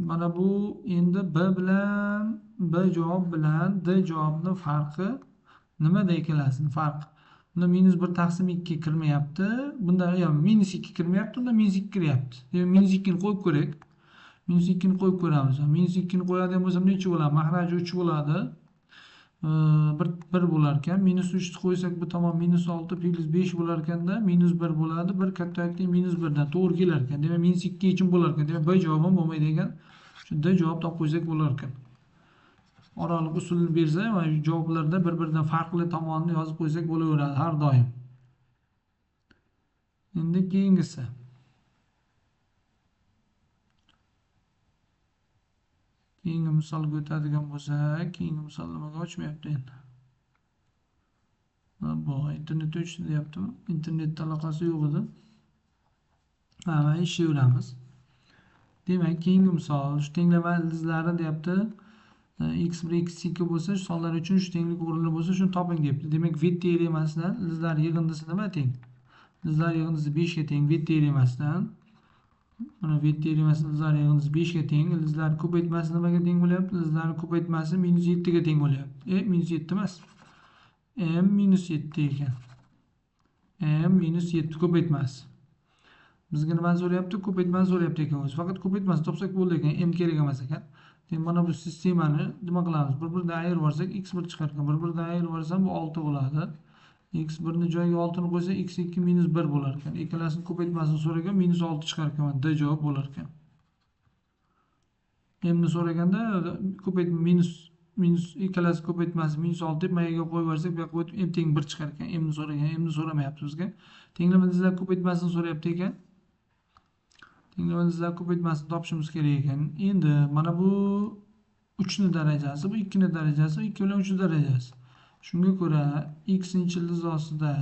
Mana bu endi B javob bilan D javobning farqi nimada ikkalasining farqi? Bunda -1 taqsim 2 kirmayapti. Bunda ham -2 kirmayapti, bunda -2 kiryapti. Demak, -2 ni qo'yib ko'rak. -2 ni qo'yib ko'ramiz. -2 ni qo'yadigan bo'lsam necha bo'ladi? Mahraji 3 bo'ladi. 1 bo'lar ekan. -3 ni qo'ysak bu tomon -6 plus 5 bo'lar ekanda, -1 bo'ladi. 1 katta yoki -1 dan to'g'ri kelar ekan. Demak, -2 yechim bo'lar ekan. Demak, B javob ham bo'lmaydi ekan. Shunda javob topib qo'ysak bo'lar ekan. Oraliq usulini bersa va javoblarda bir-biridan farqli tomonini yozib qo'ysak bo'laveradi har doim. Endi keyingisi. Keyingi misolga o'tadigan bo'lsak, keyingi misol nimaga ochmayapti endi? Bu internet o'chdi deyaptimi? Internetda aloqasi yo'q edi. Ha, ishlayveramiz. Demak, keyingi misol, shu tenglama ildizlari deyapti. X1 x2 bo'lsa, shu sonlar uchun shu tenglik o'rinli bo'lsa, shuni toping deyapti. Demak, vekt teoremasidan ildizlar yig'indisi nima teng? Ildizlar yig'indisi 5 ga teng vekt teoremasidan. Mana vekt teoremasi ildizlar yig'indisi 5 ga teng. Ildizlar ko'paytmasi nimaga teng bo'lyapti? Ildizlar ko'paytmasi -7 ga teng bo'lyapti. -7 emas. m-7 ekan. m-7 ko'paytmasi. Bizga nimani so'rayapti? Ko'paytmani so'rayapti ekan o'zi. Faqat ko'paytmasini topsak bo'ldi ekan, m kerak emas ekan. Demak, mana bu sistemani nima qilamiz? Bir-biridan ayirib yuborsak, x1 chiqar ekan. Bir-biridan ayirib yuborsam bu 6 bo'ladi. x1 ni joyiga 6 ni qo'ysa, x2 -1 bo'lar ekan. Ikkalasini ko'paytmasini so'ragan, -6 chiqar ekan. D javob bo'lar ekan. m ni so'raganda ko'paytma minus ikkalasi ko'paytmasi -6 deb mayaga qo'yib yuborsak, bu yoqqa o'tib m teng 1 chiqar ekan. M ni so'ragan, m ni so'ramayapti bizga. Tenglama ildizlar ko'paytmasini so'rayapti ekan. Tenglama ildizlar ko'paytmasini topishimiz kerak ekan. Endi mana bu 3 ni darajasi, bu 2 ni darajasi, 2 bilan 3 ni darajasi. Shunga ko'ra x-inchi ildiz ostida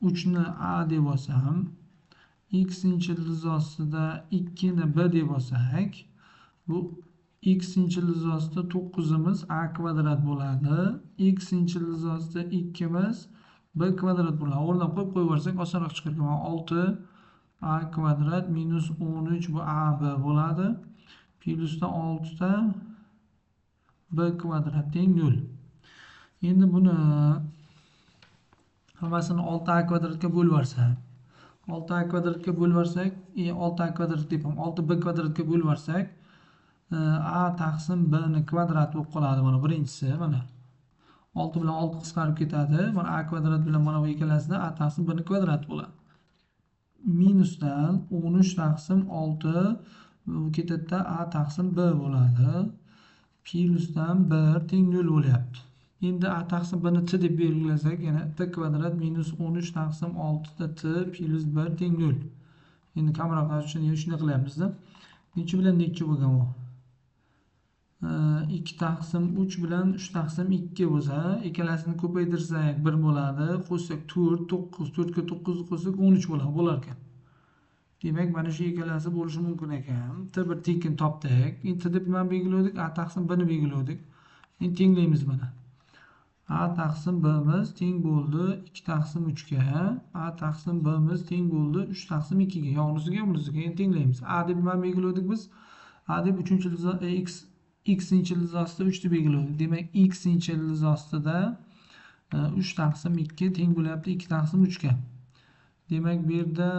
3 ni a deb olsam, x-inchi ildiz ostida 2 ni b deb olsak, bu x-inchi ildiz ostida 9 imiz a kvadrat bo'ladi. X-inchi ildiz ostida 2 imiz b kvadrat bo'ladi. O'rnidan qo'yib yuborsak osonroq chiqar ekan. 6 a kvadrat minus 13 bu ab bo'ladi. Plyusdan 6 ta b kvadrat teng 0. Endi buni hammasini 6a kvadratga bo'lib yuborsak, 6a kvadratga bo'lib yuborsak, 6a kvadrat deb ham 6b kvadratga bo'lib yuborsak, a taqsim b ni kvadrat bo'lib qoladi. Mana birinchisi mana 6 bilan 6 qisqarib ketadi. Mana a kvadrat bilan mana bu ikkalasida a taqsim b ni kvadrat bo'ladi. Minusdan 13 taqsim 6 bu ketadida a taqsim b bo'ladi. Plyusdan 1 teng 0 bo'lyapti. Endi a taqsim b ni t deb belgilasak, yana t kvadrat minus 13 taqsim 6 da t plus 1 teng 0. Endi kamroq shuni qilyapmiz-da. Nechi bilan nechi bo'lgan bu? 2 taqsim 3 bilan 3 taqsim 2 bo'lsa, ikkalasini ko'paytirsak 1 bo'ladi. Qo'shsak 4, 9, 4 ga 9 qo'shsak 13 bo'ladi, bo'lar ekan. Demak, mana shu ikkalasi bo'lishi mumkin ekan. T bir tekin topdik. Endi t deb nima belgiladik? A taqsim b ni belgiladik. Endi tenglaymiz mana. A taqsim b miz teng bo'ldi 2 taqsim 3 ga. A taqsim b miz teng bo'ldi 3 taqsim 2 ga. Yo'nisiga, bunisiga endi tenglaymiz. A deb nima belgiladik biz? A deb 3-chi ildiz x-inchi ildiz ostida 3 deb belgiladik. Demak, x-inchi ildiz ostida 3 taqsim 2 teng bo'lyapti 2 taqsim 3 ga. Demak, bu yerda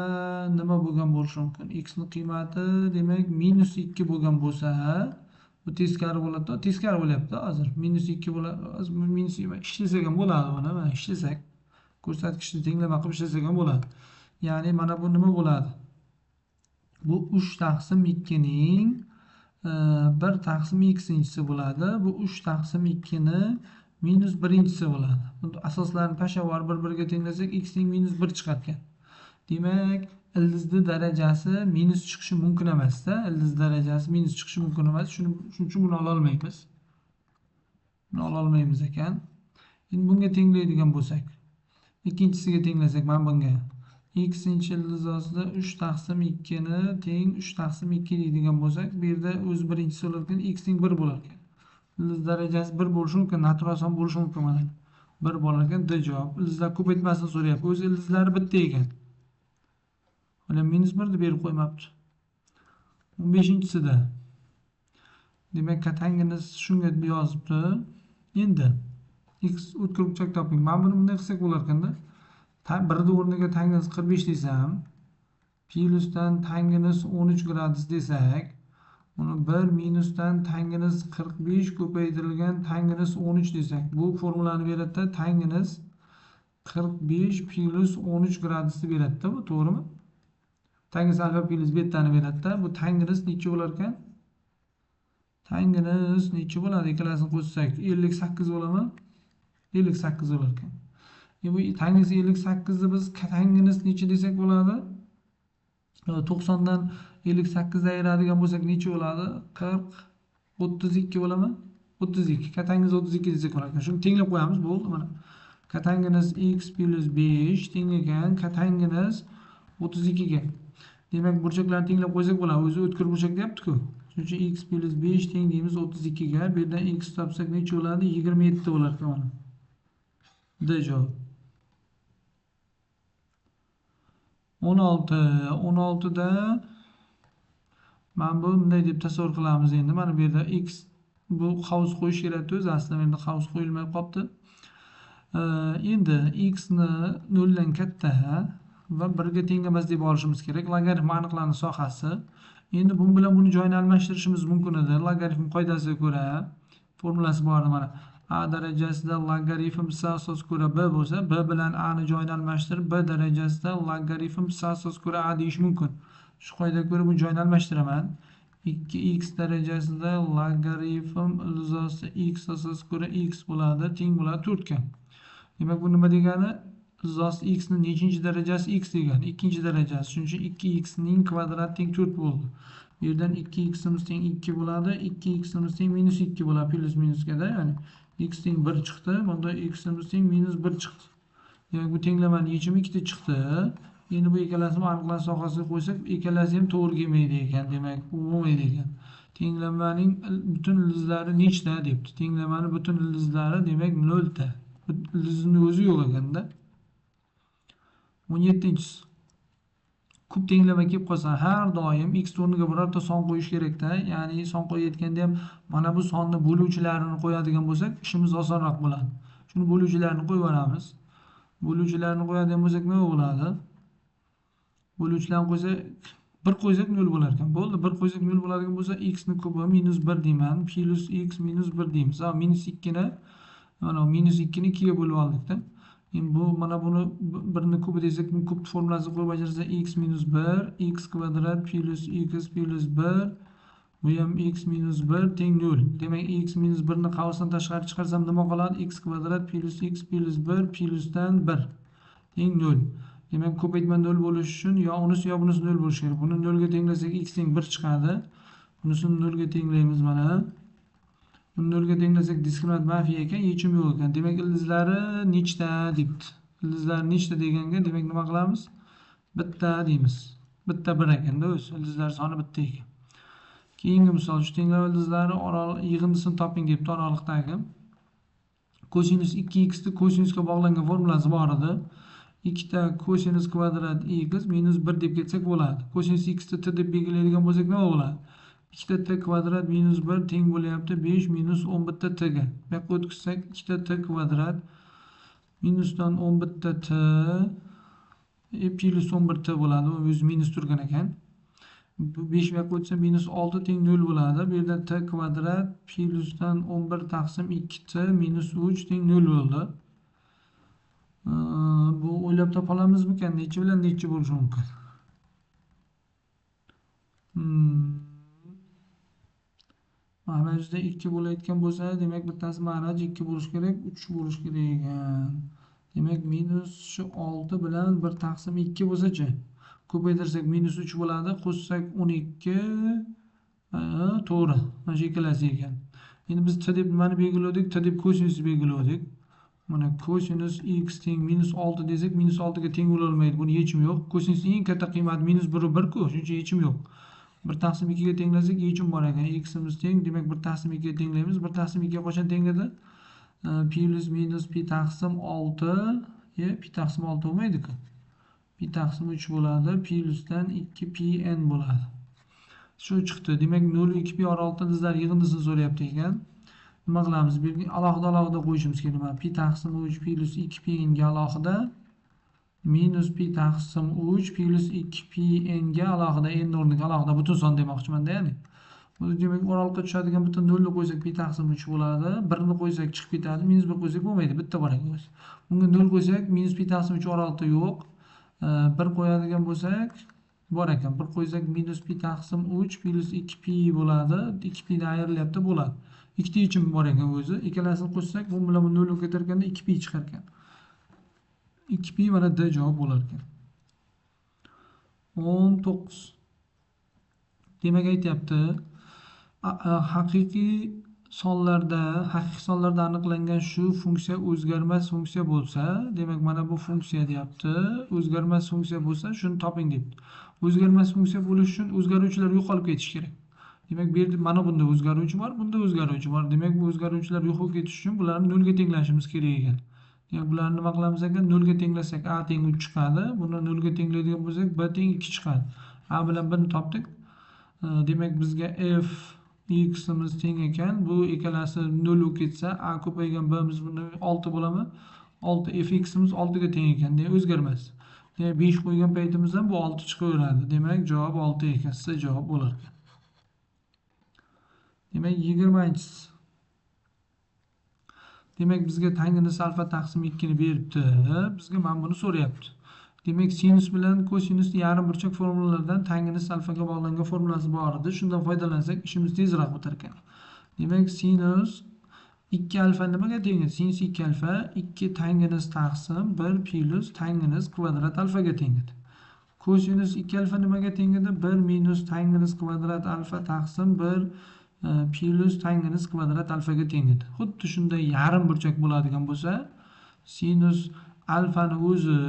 nima bo'lgan bo'lishi mumkin? X ni qiymati demak -2 bo'lgan bo'lsa, bu teskari bo'ladi. Teskari bo'lyapti hozir. -2 bo'ladi. Minus ishlasak ham bo'ladi mana. Mana ishlasak, ko'rsatkichni tenglama qilib ishlasak ham bo'ladi. Ya'ni mana bu nima bo'ladi? Bu 3 taqsim 2 ning 1 taqsim x-inchisi bo'ladi. Bu 3 taqsim 2 ni minus 1-inchisi bo'ladi. Buni asoslarini tashlab bir-biriga tenglasak x teng minus 1 chiqar ekan. Demak, ildizni darajasi minus chiqishi mumkin emas-da. Ildiz darajasi minus chiqishi mumkin emas. Shuning uchun buni ola olmaymiz. Buni ola olmaymiz ekan. Endi bunga tenglaydigan bo'lsak, ikkinchisiga tenglasak mana bunga. X-inchi ildiz ostida 3 taqsim 2 ni teng 3 taqsim 2 deydigan bo'lsak, bu yerda o'z birinchisi bo'lar ekan, x teng 1 bo'lar ekan. Ildiz darajasi 1 bo'lishi mumkin, natural son bo'lishi mumkin mana. 1 bo'lar ekan, D javob. Ildizlar ko'paytmasini so'rayapti. O'z ildizlari bitta ekan. Mana -1 deb berib qo'ymabdi. 15-chisida. Demak, katangimiz shunga yozibdi. Endi x o'tkir burchak toping. Mana buni bunday qilsak bo'lar ekanda. 1 o'rniga tangens 45 desam, plyusdan tangens 13 gradus desak, uni 1 minusdan tangens 45 ko'paytirilgan tangens 13 desak, bu formulani beradi-da, tangens 45 plus 13 gradusni beradi-da, bu to'g'rimi? Tangens alfa plus betani beradi-da. Bu tangens necha bo'lar ekan? Tangimiz necha bo'ladi? Ikkalasini qo'shsak 58 bo'ladimi? 58 bo'lar ekan. Bu tangiz 58 ni biz tangimiz necha desak bo'ladi? 90 dan 58 ayiradigan bo'lsak necha bo'ladi? 40 32 bo'ladimi? 32. Katangiz 32 desak bo'lar ekan. Shuni tenglab qo'yamiz, bo'ldi mana. Katangiz x plus 5 teng ekan katangiz 32 ga. Demak, burchaklarni tenglab qo'ysak bo'ladi. O'zi o'tkir burchak deyapti-ku. Shuning uchun x plus 5 teng deymiz 32 ga. Bu yerdan x topsak necha bo'ladi? 27 bo'lar ekan mana. D javob. 16 da mana bu bunday deb tasavvur qilamiz endi. Mana bu yerda x bu havuz qo'yish kerak-ku, o'zi aslida endi havuz qo'yilmay qolibdi. Endi x ni 0 dan katta va 1 ga teng emas deb olishimiz kerak. Logaritm aniqlanish sohasi. Endi bu bilan buni joyini almashtirishimiz mumkin edi. Logaritm qoidasiga ko'ra formulasi bor mana. A darajasida logaritm s asosiga ko'ra b bo'lsa, b bilan a ni joyini almashtirib, b darajasida logaritm s asosiga ko'ra a deyish mumkin. Shu qoidaga ko'ra bu joyini almashtiraman. 2x darajasida logaritm ilzosi x asosiga ko'ra x bo'ladi, teng bo'ladi 4 ga. Demak, bu nima degani? Ilzosi x ning nechinchi darajasi x degani? Ikkinchi darajasi. Shuning uchun 2x ning kvadrati teng 4 bo'ldi. Bu yerdan 2x imiz teng 2 bo'ladi, 2x imiz teng -2 bo'ladi, plus minuskada, ya'ni x teng 1 chiqdi. Bunda x imiz teng -1 chiqdi. Demak, bu tenglamani yechimi 2 ta chiqdi. Endi bu ikkalasini aniqlash sohasiga qo'ysak, ikkalasi ham to'g'ri kelmaydi ekan. Demak, bu bo'lmaydi ekan. Tenglamaning butun ildizlari nechta debdi. Tenglamani butun ildizlari demak 0 ta. Ildizning o'zi yo'q ekanda. 17-si. Kub tenglama kelib qolsa, har doim x o'rniga birorta son qo'yish kerak-da. Ya'ni son qo'yayotganda ham mana bu sonni bo'luvchilarini qo'yadigan bo'lsak, ishimiz osonroq bo'ladi. Shuni bo'luvchilarini qo'yib olamiz. Bo'luvchilarni qo'yadigan bo'lsak nima bo'ladi? Bo'luvchilarni qo'ysak 1 qo'ysak 0 bo'lar ekan. Bo'ldi, 1 qo'ysak 0 bo'ladigan bo'lsa, x ning kubi -1 deyman, plus x -1 deymiz. Ha, -2 ni mana -2 ni 2 ga bo'lib oldik-da. Endi bu mana buni 1 ni kubi desak, bu kub formulasini qo'yib bajarsa x -1 x kvadrat plus x plus 1 bu ham x -1 teng 0. Demak, x -1 ni qavsdan tashqari chiqarsam nima qoladi? X kvadrat plus x plus 1 plusdan 1 teng 0. Demak, ko'paytma 0 bo'lishi uchun yo unisi yo bunisi 0 bo'lishi kerak. Buni 0 ga tenglasak x teng 1 chiqadi. Bunisini 0 ga tenglaymiz mana. Buni 0 ga tenglasak diskriminant manfiy ekan, yechim yo'q ekan. Demak, ildizlari nechta debdi. Ildizlari nechta deganga, demak nima qilamiz? Bitta deymiz. Bitta 1 ekanda, o'zi ildizlar soni bitta ekan. Keyingi misol, shu tenglama ildizlari yig'indisini toping debdi oraliqdagi. Kosinus 2x ni kosinusga bog'langan formulasi bor edi. 2 ta kosinus kvadrat x minus 1 deb ketsak bo'ladi. Kosinus x ni t deb belgilaydigan bo'lsak nima bo'ladi? 2 ta t kvadrat minus 1 teng bo'lyapti 5 minus 11 ta t ga. Bu yoqqa o'tkazsak 2 ta t kvadrat minusdan 11 ta t plus 11 t bo'ladi. Bu o'zi minus turgan ekan. 5 bu yoqqa o'tsa minus 6 teng 0 bo'ladi. Bu yerda t kvadrat plusdan 11 taqsim 2t minus 3 teng 0 bo'ldi. Bu o'ylab topa olamizmi-kan? Necha bilan necha bo'lishi mumkin? Mahrajda 2 bo'layotgan bo'lsa, demak bittasi mahraj 2 bo'lishi kerak, 3 bo'lishi kerak ekan. Demak, minus shu 6 bilan 1 taqsim 2 bo'lsa-chi? Ko'paytirsak minus 3 bo'ladi, qo'shsak 12. To'g'ri. Mana shu ikkalasi ekan. Endi biz t deb nimani belgiladik? T deb kosinusni belgiladik. Mana kosinus x teng minus 6 desak, minus 6 ga teng bo'la olmaydi. Buni yechimi yo'q. Kosinusning eng katta qiymati minus 1 1 ku, shuning uchun yechim yo'q. 1 taqsim 2 ga tenglasak yechim bor ekan. X imiz teng, demak 1 taqsim 2 ga tenglaymiz. 1 taqsim 2 ga qachon teng edi? Plus minus pi taqsim 6, pi taqsim 6 bo'lmaydi-ku. Pi taqsim 3 bo'ladi, plusdan 2 pi n bo'ladi. Shu chiqdi. Demak, 0 2 pi oraliqda ildizlar yig'indisini so'rayapti ekan. Nima qilamiz? Bir alohida qo'yishimiz kerak. Pi taqsim 3 plus 2 pi n ga alohida minus pi taqsim 3 plus 2 pi n ga alohida, n o'rniga alohida butun son demoqchiman-da, ya'ni. Bu demak oraliqqa tushadigan butun 0 ni qo'ysak pi taqsim 3 bo'ladi. 1 ni qo'ysak chiqib ketadi, minus 1 qo'ysak bo'lmaydi, bitta bor ekan o'zi. Bunga 0 qo'ysak minus pi taqsim 3 oraliqda yo'q. 1 qo'yadigan bo'lsak bor ekan. 1 qo'ysak minus pi taqsim 3 plus 2 pi bo'ladi. 2 pi dan ayrilyapti bo'ladi. Ikkita yechim bor ekan o'zi. Ikkalasini qo'shsak bu bilan bu 0 o'tib ketgan 2 pi chiqar ekan. 2 pi mana D javob bo'lar ekan. 19. Demak aytyapti, haqiqiy sonlarda aniqlangan shu funksiya o'zgarmas funksiya bo'lsa, demak mana bu funksiya deyapti. O'zgarmas funksiya bo'lsa, shuni toping deyapti. O'zgarmas funksiya bo'lish uchun o'zgaruvchilar yo'qolib ketishi kerak. Demak, bu yerda mana bunda o'zgaruvchi bor, bunda o'zgaruvchi bor. Demak, bu o'zgaruvchilar yo'q bo'lib ketishi uchun bularni 0 ga tenglashimiz kerak ekan. Demak, bularni nima qilamiz ekan? 0 ga tenglasak a teng 3 chiqadi. Buni 0 ga tenglaydigan bo'lsak b teng 2 chiqadi. A bilan b ni topdik. Demak, bizga f x'imiz teng ekan. Bu ikkalasi 0 bo'lib ketsa, a ko'paygan b'miz bunda 6 bo'ladimi? 6 fx'imiz 6 ga teng ekan. Demak, o'zgarmas. Demak, 5 qo'ygan paytimizda bu 6 chiqaveradi. Demak, javob 6 ekan. C javob bo'lar ekan. Demak, 20-si. Demak, bizga tangens alfa taqsim 2 ni beribdi. Bizga mana buni so'rayapti. Demak, sinus bilan kosinus yarim burchak formulalaridan tangens alfaga bog'langan formulasi bor edi. Shundan foydalansak, ishimiz tezroq bitar ekan. Demak, sinus 2 alfa nimaga teng? Sinus 2 alfa 2 tangens taqsim 1 plus tangens kvadrat alfaga teng edi. Kosinus 2 alfa nimaga teng edi? 1 minus tangens kvadrat alfa taqsim 1 plus tangens kvadrat alfaga teng edi. Xuddi shunday yarim burchak bo'ladigan bo'lsa, sinus alfani o'zi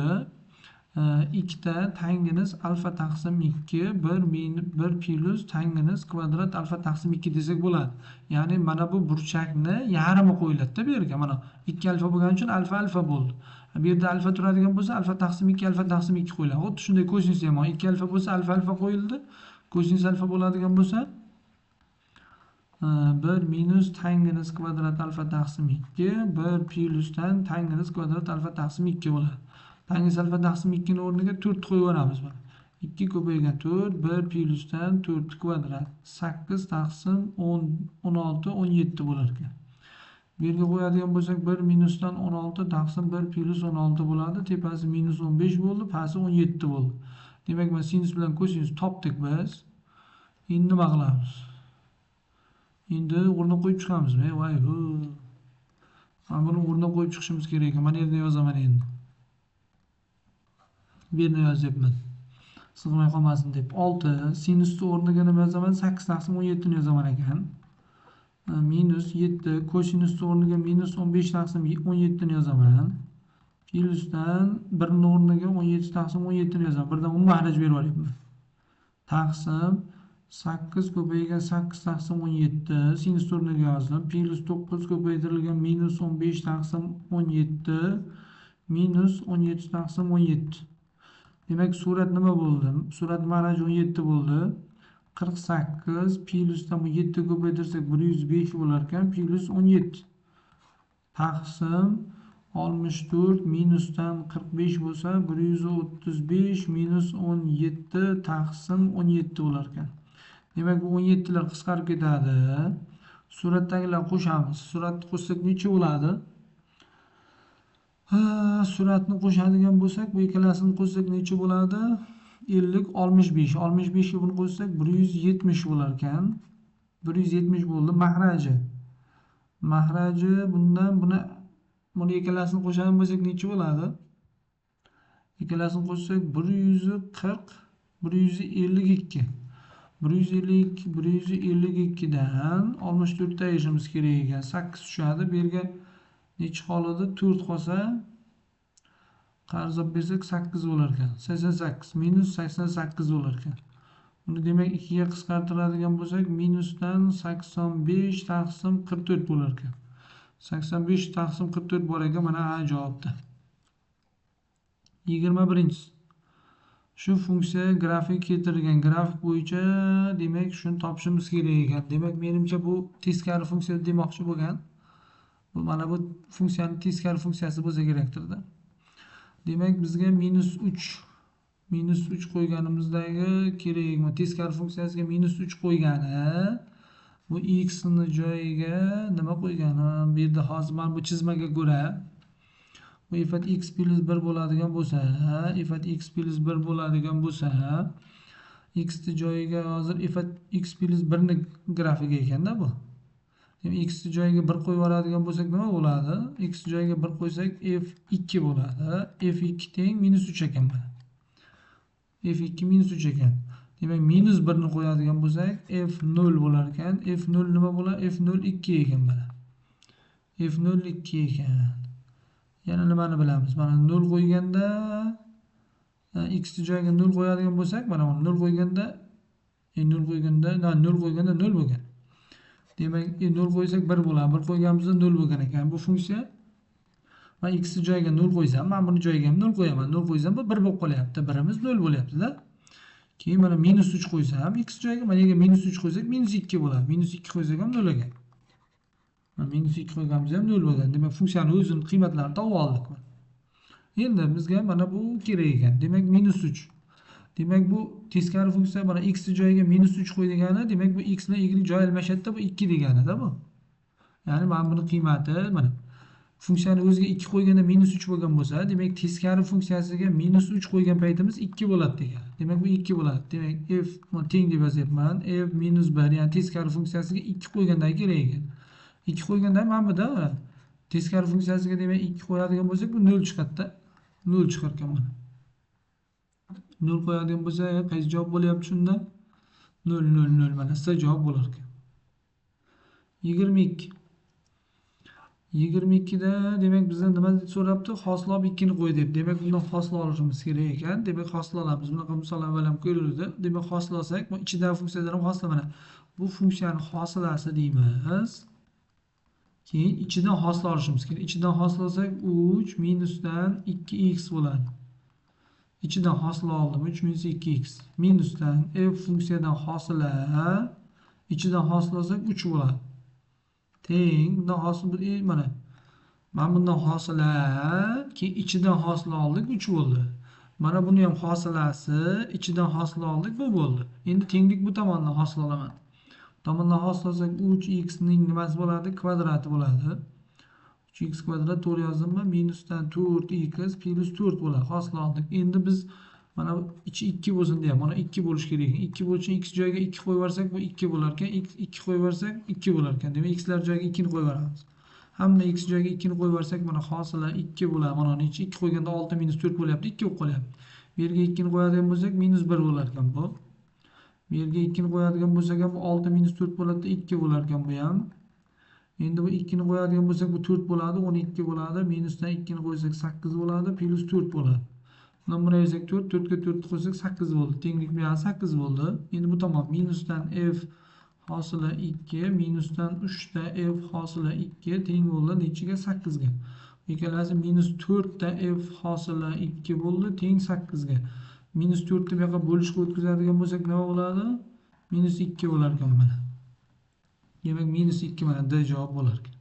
2 ta tangens alfa taqsim 2 1 plus tangens kvadrat alfa taqsim 2 desak bo'ladi. Ya'ni mana bu burchakni yarimi qo'yiladi-da bu yerga. Mana 2 alfa bo'lgani uchun alfa bo'ldi. Bu yerda alfa turadigan bo'lsa, alfa taqsim 2 qo'yiladi. Xuddi shunday kosinus ham 2 alfa bo'lsa, alfa qo'yildi. Kosinus alfa bo'ladigan bo'lsa 1 minus tangens kvadrat alfa taqsim 2 1 plusdan tangens kvadrat alfa taqsim 2 bo'ladi. Tangens alfa taqsim 2 ni o'rniga 4 qo'yib yuboramiz. 2 ko'paygan 4 1 plusdan 4 kvadrat 8 taqsim 16 17 bo'lar ekan. Bu yerga qo'yadigan bo'lsak 1 minusdan 16 taqsim 1 plus 16 bo'ladi. Tepasi minus 15 bo'ldi, pasti 17 bo'ldi. Demak, mana sinus bilan kosinus topdik biz. Endi nima qilamiz? Endi o'rniga qo'yib chiqamizmi? Voy ho. Mana buni o'rniga qo'yib chiqishimiz kerak ekan. Mana yerda yozaman endi. Bu yerni yozyapman. Sig'may qolmasin deb. 6 sinusni o'rniga nima yozaman? 8 taqsim 17 ni yozaman ekan. Minus 7 kosinusni o'rniga minus 15 taqsim 17 ni yozaman. Plusdan 1 ni o'rniga 17 taqsim 17 ni yozaman. Birdan 10 mahraj berib olyapman. Taqsim 8 ko'paygan 8 taqsim 17 sinus o'rniga yozdim. Plus 9 ko'paytirilgan minus 15 taqsim 17 minus 17 taqsim 17. Demak, surat nima bo'ldi? Surat mahraj 17 bo'ldi. 48 plusdan 7 ko'paytirsak 105 bo'lar ekan. Plus 17 taqsim 64 minusdan 45 bo'lsa 135 minus 17 taqsim 17 bo'lar ekan. Demak, bu 17 lar qisqarib ketadi. Suratdagilar qo'shamiz. Suratni qo'shsak necha bo'ladi? Suratni qo'shadigan bo'lsak, bu ikkalasini qo'shsak necha bo'ladi? 50 65. 65 ga buni qo'shsak 170 bo'lar ekan. 170 bo'ldi mahraji. Mahraji bundan buni ikkalasini qo'shadigan bo'lsak necha bo'ladi? Ikkalasini qo'shsak 140 152. 152 dan 64 ta ayirishimiz kerak ekan. 8 tushadi. Bu yerga necha qoladi? 4 qolsa qarz olib bersak 8 bo'lar ekan. 88 minus 88 bo'lar ekan. Buni demak 2 ga qisqartiradigan bo'lsak minusdan 85 taqsim 44 bo'lar ekan. 85 taqsim 44 bor ekan. Mana A javobda. 21-si. Shu funksiya grafik keltirilgan grafik bo'yicha demak shuni topishimiz kerak ekan. Demak, menimcha bu teskari funksiya demoqchi bo'lgan. Bu mana bu funksiyaning teskari funksiyasi bo'lsa kerakdir-da. Demak, bizga minus 3 qo'yganimizdagi kerak. Teskari funksiyasiga minus 3 qo'ygani, bu x ni joyiga nima qo'yganim? Bu yerda hozir mana bu chizmaga ko'ra bu ifat x plus 1 bo'ladigan bo'lsa, x ni joyiga hozir x plus 1 ni grafigi ekanda bu. Demak x ni joyiga 1 qo'yib yuboradigan bo'lsak nima bo'ladi? X joyiga 1 qo'ysak f2 bo'ladi. f2 teng -3 ekan mana. f2 -3 ekan. Demak -1 ni qo'yadigan bo'lsak f0 bo'lar ekan. f0 nima bo'ladi? f0 2 ekan mana. f0 2 ekan. Yana nimani bilamiz? Mana 0 qo'yganda x ni joyiga 0 qo'yadigan bo'lsak, mana buni 0 qo'yganda 0 qo'yganda 0 bo'lgan. Demak, 0 qo'ysak 1 bo'ladi. 1 qo'yganimizda 0 bo'lgan ekan. Bu funksiya men x ni joyiga 0 qo'ysam, men buni joyiga ham 0 qo'yaman. 0 qo'ysam bu 1 bo'lib qolyapti. 1imiz 0 bo'lyapti-da. Keyin mana -3 qo'ysam, x joyiga mana yerga -3 qo'ysak -2 bo'ladi. -2 qo'ysak ham 0 ekan. Mana -2 qo'yganimizda ham 0 bo'lgan. Demak, funksiyaning o'zining qiymatlarini topib oldik. Endi bizga mana bu kerak ekan. Demak -3. Demak bu teskari funksiya mana x ni joyiga -3 qo'y degani, demak bu x bilan y joy almashadi-da, bu 2 degani-da bu. Ya'ni mana buni qiymati mana funksiyani o'ziga 2 qo'yganda -3 bo'lgan bo'lsa, demak teskari funksiyasiga -3 qo'ygan paytimiz 2 bo'ladi degan. Demak bu 2 bo'ladi. Demak f teng deb yozyapman. F -1 ya'ni teskari funksiyasiga 2 qo'ygandagi kerak ekan. 2 qo'yganda mana bu da teskari funksiyasiga demak 2 qo'yadigan bo'lsak bu 0 chiqadi-da. 0 chiqar ekan mana. 0 qo'yadigan bo'lsa, qaysi javob bo'lyapti shunda? 0 0 0 mana C javob bo'lar ekan. 22. 22 da demak bizdan nima so'rabdi? Hosil olib 2 ni qo'y deb. Demak bundan hosil olishimiz kerak ekan. Demak hosil olamiz. Bunaqa misol avval ham ko'rildi. Demak hosil olsak, bu ichidagi funksiyadan ham hosil mana. Bu funksiyaning hosilasi deymiz. Keyin ichidan hosil olishimiz kerak. Ichidan hosil olsak 3 minusdan 2x bo'ladi. İçinden hosil oldim 3 minus 2x minusdan f funksiyadan hosili ichidan hosil olsak 3 bo'ladi. Teng bundan hosil mana bundan hosili keyin ichidan hosil oldik 3 bo'ldi. Mana buni ham hosilasi ichidan hosil oldik bu bo'ldi. Endi tenglik bu tomondan hosil olaman. Bu tomondan hosil olsak 3x ning nimasi bo'ladi? Kvadrati bo'ladi. 3x kvadrat to'g'ri yozdimmi? Minusdan 4x plus 4 bo'ladi. Hosil oldik. Endi biz mana ichi 2 bo'lsin deyapmiz. Mana 2 bo'lish kerak. 2 bo'lishi uchun x joyiga 2 qo'yib yuborsak bu 2 bo'lar ekan. X 2 qo'yib yuborsak 2 bo'lar ekan. Demak, x lar joyiga 2 ni qo'yib yuboramiz. Hamma x joyiga 2 ni qo'yib yuborsak mana hosili 2 bo'ladi. Mana uni ichi 2 qo'yganda 6 minus 4 bo'lyapti. 2 bo'lib qolyapti. Bu yerga 2 ni qo'yadigan bo'lsak minus 1 bo'lar ekan bu. Bu yerga 2 ni qo'yadigan bo'lsak ham bu 6 minus 4 bo'ladi, 2 bo'lar ekan bu ham. Endi bu 2 ni qo'yadigan bo'lsak bu 4 bo'ladi, 12 bo'ladi. Minusdan 2 ni qo'ysak 8 bo'ladi, plus 4 bo'ladi. Bundan buni yozsak 4, 4 ga 4 qo'ysak 8 bo'ldi. Tenglik bu ham 8 bo'ldi. Endi bu tomon minusdan f hosili 2, minusdan 3 da f hosili 2 teng bo'ldi nechiga? 8 ga. Ikkalasi minus 4 da f hosili 2 bo'ldi, teng 8 ga. Minus 4 ni bu yoqqa bo'lishga o'tkazadigan bo'lsak nima bo'ladi? Minus 2 bo'lar ekan mana. Demak minus 2 mana D javob bo'lar ekan.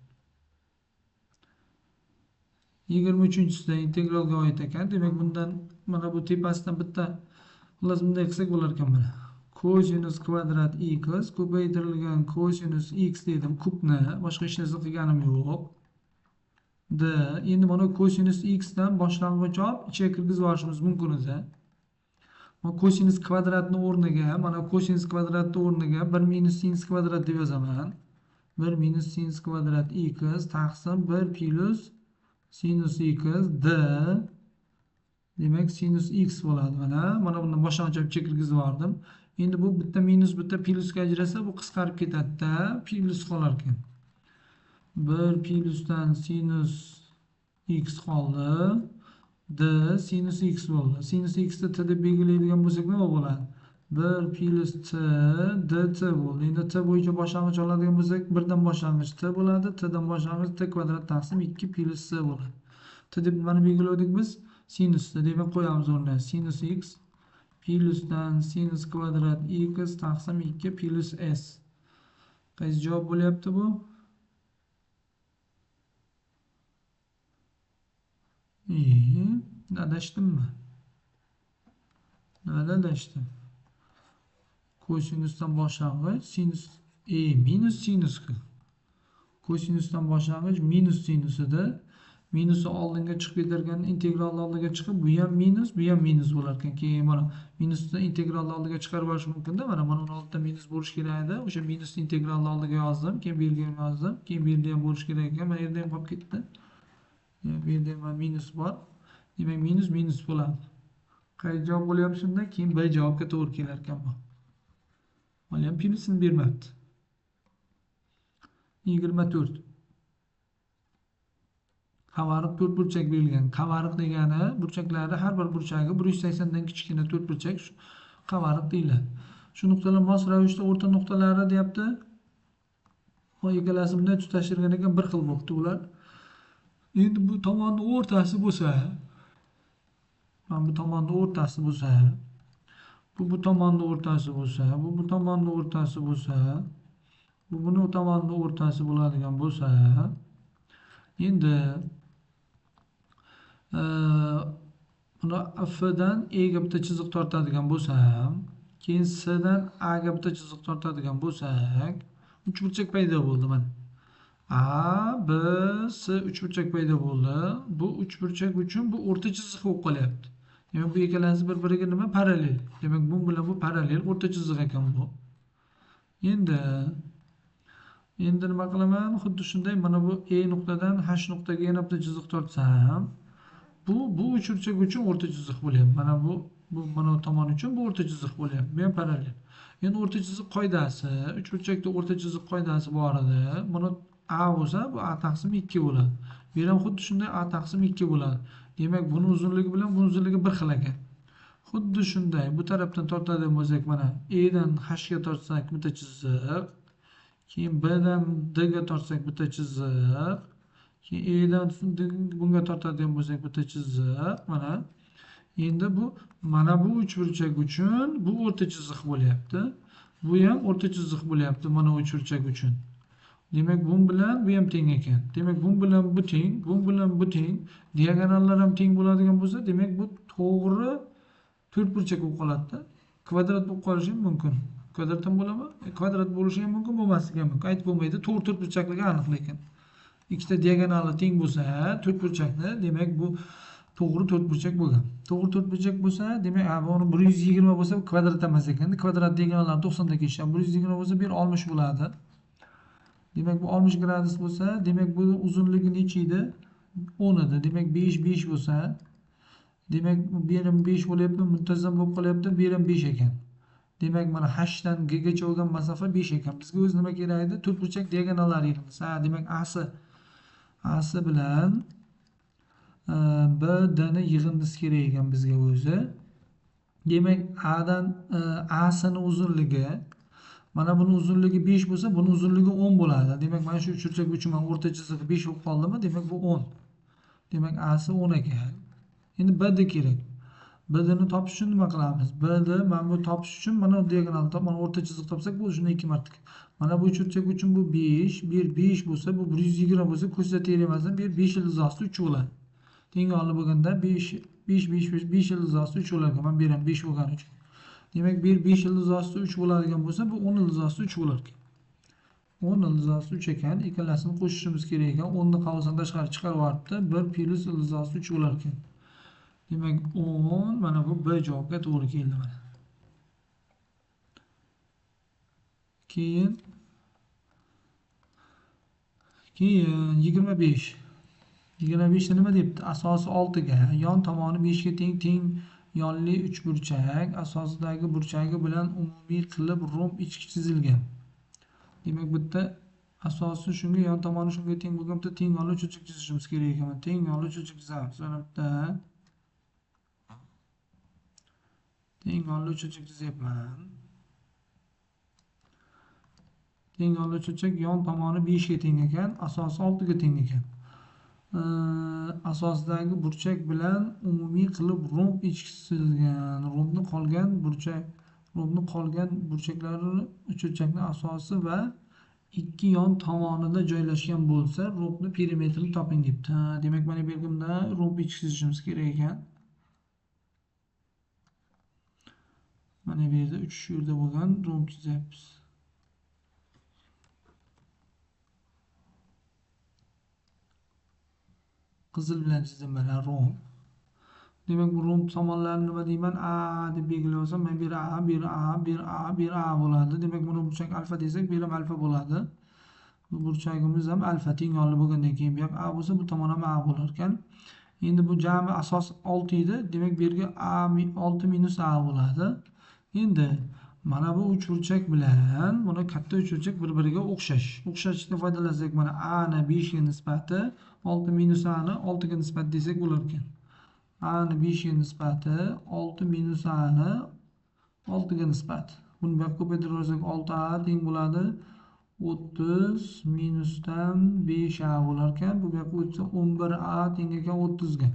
23-sida integralga oid ekan. Demak bundan mana bu tepasidan bitta xullas bunday qilsak bo'lar ekan mana. Cosinus kvadrat x ko'paytirilgan cosinus x dedim kubni, boshqa hech narsa qilganim yo'q. D endi mana cosinus x dan boshlang'ich olib ichiga kirgizib olishimiz mumkin edi. Mana cosinus kvadratni o'rniga, mana cosinus kvadratni o'rniga 1 minus sinus kvadrat deb yozaman. 1 minus sinus kvadrat x taqsim 1 plus sinus x d demak sinus x bo'ladi mana. Mana bundan boshlang'ich olib kirgizib yubordim. Endi bu bitta minus bitta plusga ajrasa bu qisqarib ketadi-da, plus qolar ekan. 1 plusdan sinus x qoldi. D sinus x bo'ldi. Sinus x ni t deb belgilaydigan bo'lsak nima bo'ladi? 1 plus t dt bo'ldi. Endi t bo'yicha boshlang'ich oladigan bo'lsak 1 dan boshlang'ich t bo'ladi. T dan boshlang'ich t kvadrat taqsim 2 plus c bo'ladi. T deb nimani belgiladik biz? Sinusni demak qo'yamiz o'rniga. Sinus x plusdan sinus kvadrat x taqsim 2 plus s. Qaysi javob bo'lyapti bu? Adashdimmi? Adashdim. Kosinusdan boshlang'ich sinus minus sinusku. Kosinusdan boshlang'ich minus sinusida Minusi oldinga chiqib ketarkan, integralni oldiga chiqib, bu ham minus bo'lar ekan. Keyin mana minusni integralni oldiga chiqarib olish mumkin-da. Mana uni oldida minus bo'lish kerak edi. O'sha minusni integralni oldiga yozdim, keyin bu yerga ham yozdim, keyin bu yerda ham bo'lish kerak ekan. Mana yerda ham qolib ketdi. Bu yerda ham minus bor. Demak, minus bo'ladi. Qaysi javob bo'lyapti shunda? Keyin B javobga to'g'ri kelar ekan bu. Mana ham plyusini bermabdi. 24. Qavariq to'rtburchak berilgan. Qavariq degani burchaklari har bir burchagi 180 dan kichkina to'rtburchak qavariq deyiladi. Shu nuqtalar mos ravishda o'rta nuqtalari deyapti. Bu ikkalasi bunday tutashtirgan ekan, bir xil bo'libdi ular. Endi bu tomonning o'rtasi bo'lsa, mana bu tomonning o'rtasi bo'lsa, bu tomonning o'rtasi bo'lsa, bu tomonning o'rtasi bo'lsa, bu buni tomonning o'rtasi bo'ladigan bo'lsa, endi buni F dan E ga bitta chiziq tortadigan bo'lsam, keyin S dan A ga bitta chiziq tortadigan bo'lsak, uchburchak paydo bo'ldi mana. A, B, S uchburchak paydo bo'ldi. Bu uchburchak uchun bu o'rta chiziq bo'lib qolyapti. Demak, bu ikkalasi bir-biriga nima? Parallel. Demak, bu bilan bu parallel o'rta chiziq ekan bu. Endi nima qilaman? Xuddi shunday mana bu E nuqtadan H nuqtaga yana bitta chiziq tortsam, bu uchburchak uchun o'rta chiziq bo'lyapti. Mana bu mana tomon uchun bu o'rta chiziq bo'lyapti. Bu ham parallel. Endi o'rta chiziq qoidasi, uchburchakda o'rta chiziq qoidasi bor edi. Buni A bo'lsa, bu A taqsim 2 bo'ladi. Bu ham xuddi shunday A taqsim 2 bo'ladi. Demak, buni uzunligi bilan bu uzunligi bir xil ekan. Xuddi shunday bu tarafdan tortadigan bo'lsak, mana E dan H ga tortsak bitta chiziq, keyin B dan D ga tortsak bitta chiziq, keyin E dan bunga tortadigan bo'lsak bitta chiziq, mana. Endi mana bu uchburchak uchun bu o'rta chiziq bo'lyapti. Bu ham o'rta chiziq bo'lyapti mana uchburchak uchun. Demak, bu bilan bu ham teng ekan. Demak, bu bilan bu teng, bu bilan bu teng. Diagonallar ham teng bo'ladigan bo'lsa, demak bu to'g'ri to'rtburchak bo'lib qoladi-da. Kvadrat bo'lib qolishi ham mumkin. Kvadrat ham bo'ladimi? Kvadrat bo'lishi ham mumkin, bo'lmasligi ham mumkin. Aytib bo'lmaydi. To'g'ri to'rtburchakligi aniq lekin. Ikkita diagonali teng bo'lsa, to'rtburchakni, demak bu to'g'ri to'rtburchak bo'lgan. To'g'ri to'rtburchak bo'lsa, demak, buni 120 bo'lsa, kvadrat emas ekan. Kvadrat diagonallar 90 da kesishadi. 120 bo'lsa, bu 60 bo'ladi. Demak, bu 60 gradus bo'lsa, demak bu uzunligi necha edi? 10 edi. Demak, 5 bo'lsa, demak bu ham 5 bo'lyapti, muntazam bo'lib qolyapti, bu ham 5 ekan. Demak, mana H dan G gacha bo'lgan masofa 5 ekan. Bizga o'zi nima kerak edi? To'rtburchak diagonallari yig'imiz. Demak, A bilan B ni yig'imiz kerak ekan bizga o'zi. Demak, A sini uzunligi, mana buni uzunligi 5 bo'lsa, buni uzunligi 10 bo'ladi. Demak, mana shu uchburchak uchun mana o'rta chizig'i 5 bo'lib qoldimi? Demak, bu 10. Demak, A'si 10 ekan. Endi B da kerak. B ni topish uchun nima qilamiz? B ni mana bu topish uchun mana diagonalni mana o'rta chiziq topsak, bu shunday 2 marta. Mana bu uchburchak uchun bu 5, bu 5 bo'lsa, bu 120 bo'lsa, ko'zda terimasidan bu 5 ildizosida 3 bo'ladi. Tengorli bo'lganda 5 ildizosida 3 bo'lar ekan. Men bu ham 5 bo'lgani uchun. Demak, 5 ildizosida 3 bo'ladigan bo'lsa, bu 10 ildizosida 3 bo'lar ekan. 10 ildizosida 3 ekan. Ikkalasini qo'shishimiz kerak ekan. 10 ni qavsdan tashqari chiqarib yuboribdi. 1 plus ildizosida 3 bo'lar ekan. Demak, 10 mana bu B javobga to'g'ri keldi mana. Keyin 25. 25 ni nima debdi? Asosi 6 ga, yon tomoni 5 ga teng yonli uchburchak asosidagi burchagi bilan umumiy qilib romb ichki chizilgan. Demak, bitta asosi shunga, yon tomoni shunga teng bo'lgan bitta teng yonli uchburchak chizishimiz kerak ekan. Teng yonli uchburchak chizamiz. Mana bitta teng yonli uchburchak chizyapman. Teng yonli uchburchak yon tomoni 5 ga teng ekan, asosi 6 ga teng ekan. Asosidagi burchak bilan umumiy qilib romb ichki chizilgan. Rombni qolgan burchaklari uchburchakning asosi va ikki yon tomonida joylashgan bo'lsa, rombni perimetrini toping debdi. Demak, mana bu yerga romb ichki chizishimiz kerak ekan. Mana bu yerda 3 yo'lda bo'lgan romb chizyapmiz. qizil bilan chizaman romb. Demak bu romb tomonlarini nima deyman? A deb belgilab olsam, men bir A, bir A, bir A, bir A bo'ladi. Demak buni burchak alfa desak, bu ham alfa bo'ladi. Bu burchagimiz ham alfa teng yonli bo'lgandan keyin bu ham A bo'lsa, bu tomon ham A bo'lar ekan. Endi bu jami asos 6 edi. Demak bu yerga A 6 minus A bo'ladi. Endi mana bu uchburchak bilan buni katta uchburchak bir-biriga o'xshash. O'xshashdan foydalansak mana A ni 5 ga nisbati 6 minus A ni 6 ga nisbat desak bo'lar ekan. A ni 5 ga nisbati 6 minus A ni 6 ga nisbati. Buni bu yoqqa ko'paytirib olsak 6A teng bo'ladi 30 minusdan 5A bo'lar ekan. Bu yoqqa o'tsa 11A teng ekan 30 ga.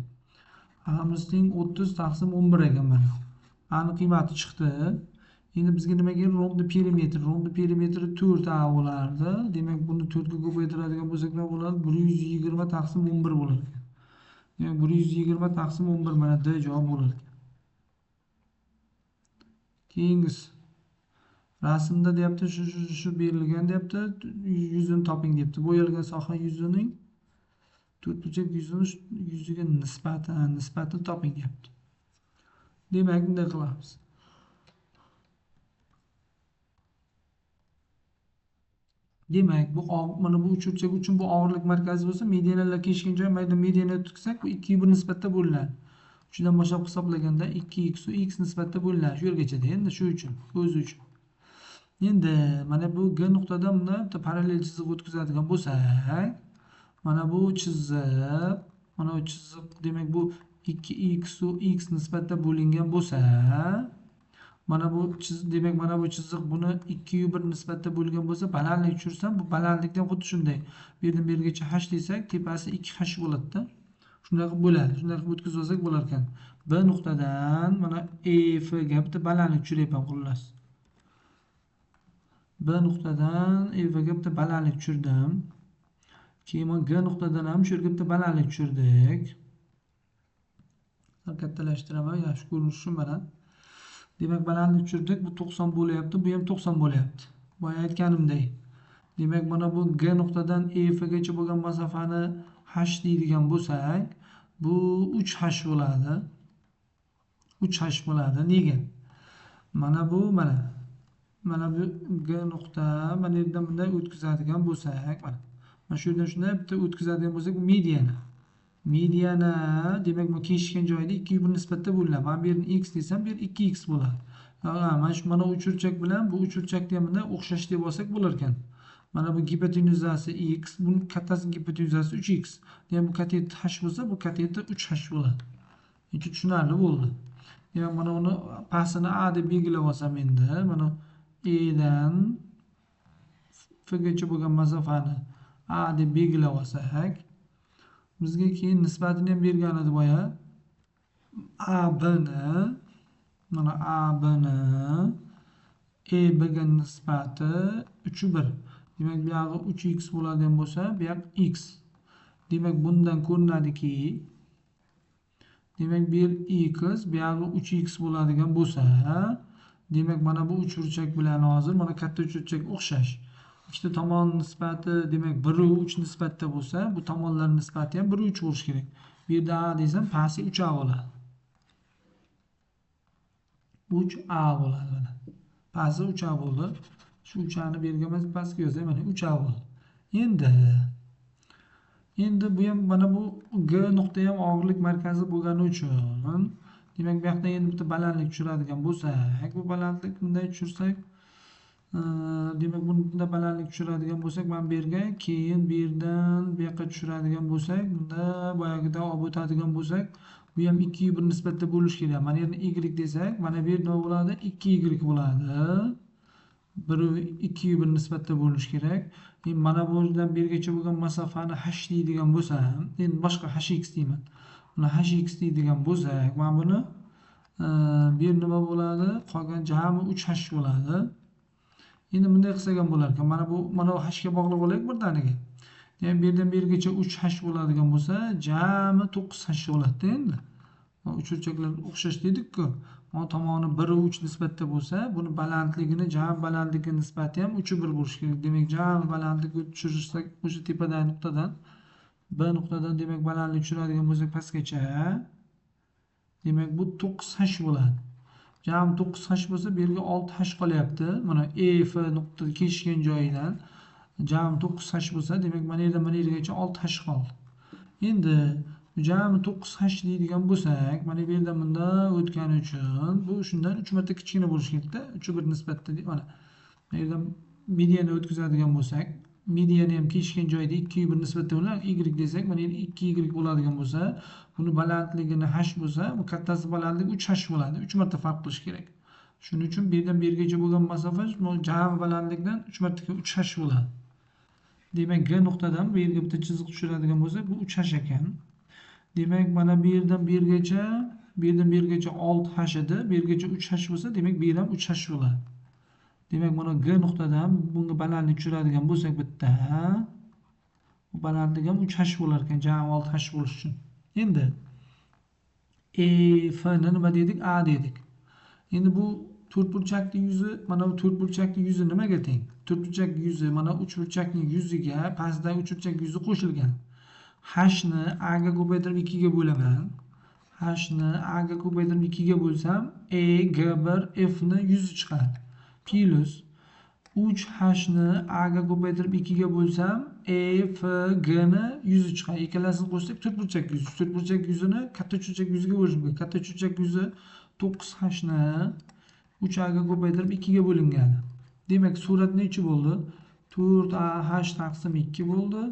A'miz teng 30 taqsim 11 ekan mana. A ni qiymati chiqdi. Endi bizga nima kerak? Rombni perimetri. Rombni perimetri 4A bo'lardi. Demak buni 4 ga ko'paytiradigan bo'lsak nima bo'ladi? 120 taqsim 11 bo'lar ekan. Demak 120 taqsim 11 mana D javob bo'lar ekan. Keyingisi rasmda deyapti, shu berilgan deyapti, yuzini toping deyapti. Bo'yalgan soha yuzining to'rtburchak yuziga nisbatini toping deyapti. Demak, bunday qilamiz. Demak, bu mana bu uchburchak uchun bu og'irlik markazi bo'lsa, medianalar kesishgan joy mayda mediana tutsak, bu 2 1 nisbatda bo'linadi. Shundan boshlab hisoblaganda 2x u x nisbatda bo'linadi. Shu yergacha-da endi shu uchun, o'zi uchun. Endi mana bu G nuqtadan buni parallel chiziq o'tkazadigan bo'lsak, mana bu chiziq, mana bu chiziq, demak bu 2x u x nisbatda bo'lingan bo'lsa, mana bu chiziq, demak mana bu chiziq buni 2 u 1 nisbatda bo'lgan bo'lsa, balandlik tushirsam, bu balandlikda xuddi shunday. Bu yerdan bu yergacha h desak, tepasi 2h bo'ladi-da. Shunday qilib bo'ladi. Shunday qilib o'tkazib olsak bo'lar ekan. B nuqtadan mana F ga bitta balandlik tushiryapman xullas. B nuqtadan F ga bitta balandlik tushirdim. Keyin G nuqtadan ham shu yerga bitta balandlik tushirdik. Kattalashtiraman, yaxshi ko'rinishi shu mana. Demak balandlik tushirdik, bu 90 bo'lyapti, bu ham 90 bo'lyapti. Boya aytganimdek. Demak mana bu G nuqtadan F gacha bo'lgan masofani h deydigan bo'lsak, bu 3h bo'ladi. 3h bo'ladi. Nega? Mana bu mana bu G nuqta, mana yerdan bunday o'tkazadigan bo'lsak, mana shu yerdan shunday bitta o'tkazadigan bo'lsak, bu mediana. Mediana demak bu kesishgan joyda 2 1 nisbatda bo'linadi. Men bu yerni x desam, bu yer 2x bo'ladi. Mana shu mana uchburchak bilan bu uchburchakni ham bunday o'xshash deb olsak bo'lar ekan. Mana bu gipotenuzasi x, buni kattasining gipotenuzasi 3x. Demak bu katet h bo'lsa, bu katet 3h bo'ladi. Endi tushunarli bo'ldi. Demak mana uni pasini a deb belgilab olsam endi, mana e dan f gacha bo'lgan masofani a deb belgilab olsak, bizga keyin nisbatini ham bergan edi boya. AB ni mana AB ni EB ga nisbati 3/1. Demak bu yog'i 3x bo'ladigan bo'lsa, bu ham x. Demak bundan ko'rinadiki, demak bu yer x, bu yog'i 3x bo'ladigan bo'lsa, demak mana bu uchburchak bilan hozir mana katta uchburchak o'xshash. Ikkita tomon nisbati demak 1/3 nisbatda bo'lsa, bu tomonlar nisbati ham 1/3 bo'lishi kerak. Bu yerda a desam, pasti 3a bo'ladi. 3a bo'ladi mana. Pasti 3a bo'ldi. Shu 3a ni bu yerga emas, pastga yozay, mana 3a bo'ldi. Endi bu ham mana bu G nuqta ham og'irlik markazi bo'lgani uchun, demak bu yoqda endi bitta balandlik tushiradigan bo'lsak, bu balandlik bunday tushirsak, demak bunda balandlik tushiradigan bo'lsak, mana bu yerga, keyin bu yerdan bu yoqqa tushiradigan bo'lsak, bunda boyagida olib o'tadigan bo'lsak, bu ham 2 1 nisbatda bo'lishi kerak. Mana yerni y desak, mana bu yer nima bo'ladi? 2y bo'ladi. 2 1 nisbatda bo'lishi kerak. Endi mana bu yerdan bu yergacha bo'lgan masofani h deydigan bo'lsam, endi boshqa hx deyman. Buni hx deydigan bo'lsak, mana buni bu yer nima bo'ladi? Qolgan jami 3h bo'ladi. Endi bunday qilsak ham bo'lar ekan. Mana bu h ga bog'liq olaylik birdaniga. Demak, bu yerdan bu yergacha 3h bo'ladigan bo'lsa, jami 9h bo'ladi endi. Uchburchaklar o'xshash dedik-ku. Mana tomoni 1/3 nisbatda bo'lsa, buni balandligini, jami balandligiga nisbati ham 3/1 bo'lishi kerak. Demak, jami balandlikni tushirsak, o'sha tepadagi nuqtadan B nuqtadan demak balandlik tushiradigan bo'lsak pastgacha. Demak bu 9h bo'ladi. Jami 9h bo'lsa, bu yerga 6h qolyapti. Mana E, F nuqta kesishgan joyidan jami 9h bo'lsa, demak mana yerdan mana yergacha 6h qoldi. Endi jami 9h deydigan bo'lsak, mana bu yerdan bunda o'tgani uchun bu shundan 3 marta kichkina bo'lishi kerak-da. 3 bir nisbatda mana bu yerdan mediani o'tkazadigan bo'lsak, mediani ham kesishgan joyda 2 bir nisbatda bilan y desak, mana yer 2y bo'ladigan bo'lsa, buni balandligini h bo'lsa, bu kattasi balandligi 3h bo'ladi. 3 marta farq qilish kerak. Shuning uchun bu yerdan bu yergacha bo'lgan masofa jami balandlikdan 3 martaga 3h bo'ladi. Demak, G nuqtadan bu yerga bitta chiziq tushiradigan bo'lsak, bu 3h ekan. Demak, mana bu yerdan bu yergacha, bu yerdan bu yergacha 6h edi, bu yergacha 3h bo'lsa, demak bu yer ham 3h bo'ladi. Demak, mana G nuqtadan bunga balandlik tushiradigan bo'lsak bitta, bu balandlik ham 3h bo'lar ekan, jami 6h bo'lish uchun. Endi E, F ni nima dedik? A dedik. Endi bu to'rtburchakning yuzi, mana bu to'rtburchakning yuzi nimaga teng? To'rtburchak yuzi mana uchburchakning yuziga pastdagi uchburchak yuzi qo'shilgan. H ni A ga ko'paytirib 2 ga bo'laman. H ni A ga ko'paytirib 2 ga bo'lsam, E G1 F ni yuzi chiqadi. Plus 3H ni A ga ko'paytirib 2 ga bo'lsam, E F G ni yuzi chiqadi. Ikkalasini qo'shsak to'rtburchak yuzi. To'rtburchak yuzini katta uchburchak yuziga bo'lish mumkin. Katta uchburchak yuzi 9H ni 3A ga ko'paytirib 2 ga bo'lingan. Demak, surat necha bo'ldi? 4AH taqsim 2 bo'ldi.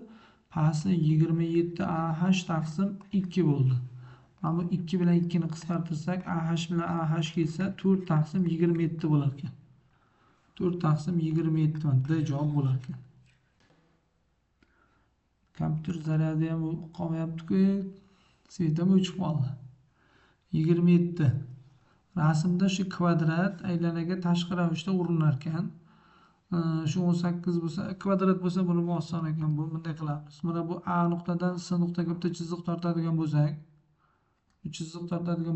Pasti 27AH taqsim 2 bo'ldi. Mana bu 2 bilan 2 ni qisqartirsak, AH bilan AH kelsa 4 taqsim 27 bo'lar ekan. 4 taqsim 27 mana D javob bo'lar ekan. Kompyuter zaryadi ham qolmayapti-ku. Svetam o'chib qoldi. 27. Rasmda shu kvadrat aylanaga tashqi ravishda o'rinar ekan. Shu 18 bo'lsa, kvadrat bo'lsa buni oson ekan. Bu bunday qilamiz. Mana bu A nuqtadan S nuqtaga bitta chiziq tortadigan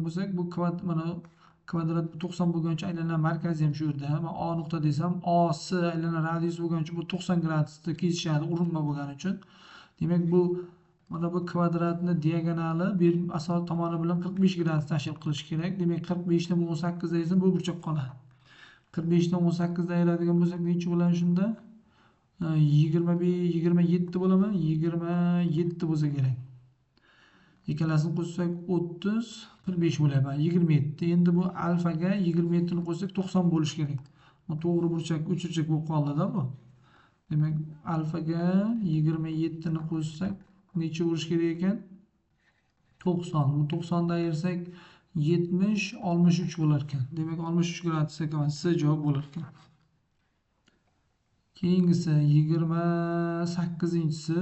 bo'lsak, bu mana kvadrat 90 bo'lgancha aylana markazi ham shu yerda. Men A nuqta desam, A S aylana radiusi bo'lgancha bu 90 gradusda kesishadi, urinma bo'lgani uchun. Demak, bu mana bu kvadratni diagonali bir asal tomoni bilan 45 gradus tashkil qilish kerak. Demak, 45 dan 18 desam, bu burchak qoladi. 45 dan 18 da ayiradigan bo'lsak, necha bo'ladi shunda? 27 bo'ladimi? 27 bo'lsa kerak. Ikkalasini qo'shsak 30, 45 bo'lyapti. 27. Endi bu alfaga 27 ni qo'shsak 90 bo'lish kerak. Bu to'g'ri burchak, uchburchak bo'lib qoldi-da bu. Demak, alfaga 27 ni qo'shsak necha bo'lish kerak ekan? 90. Bu 90 dan ayirsak 70, 63 bo'lar ekan. Demak, 63 gradus ekan. C javob bo'lar ekan. Keyingisi 28-inchisi.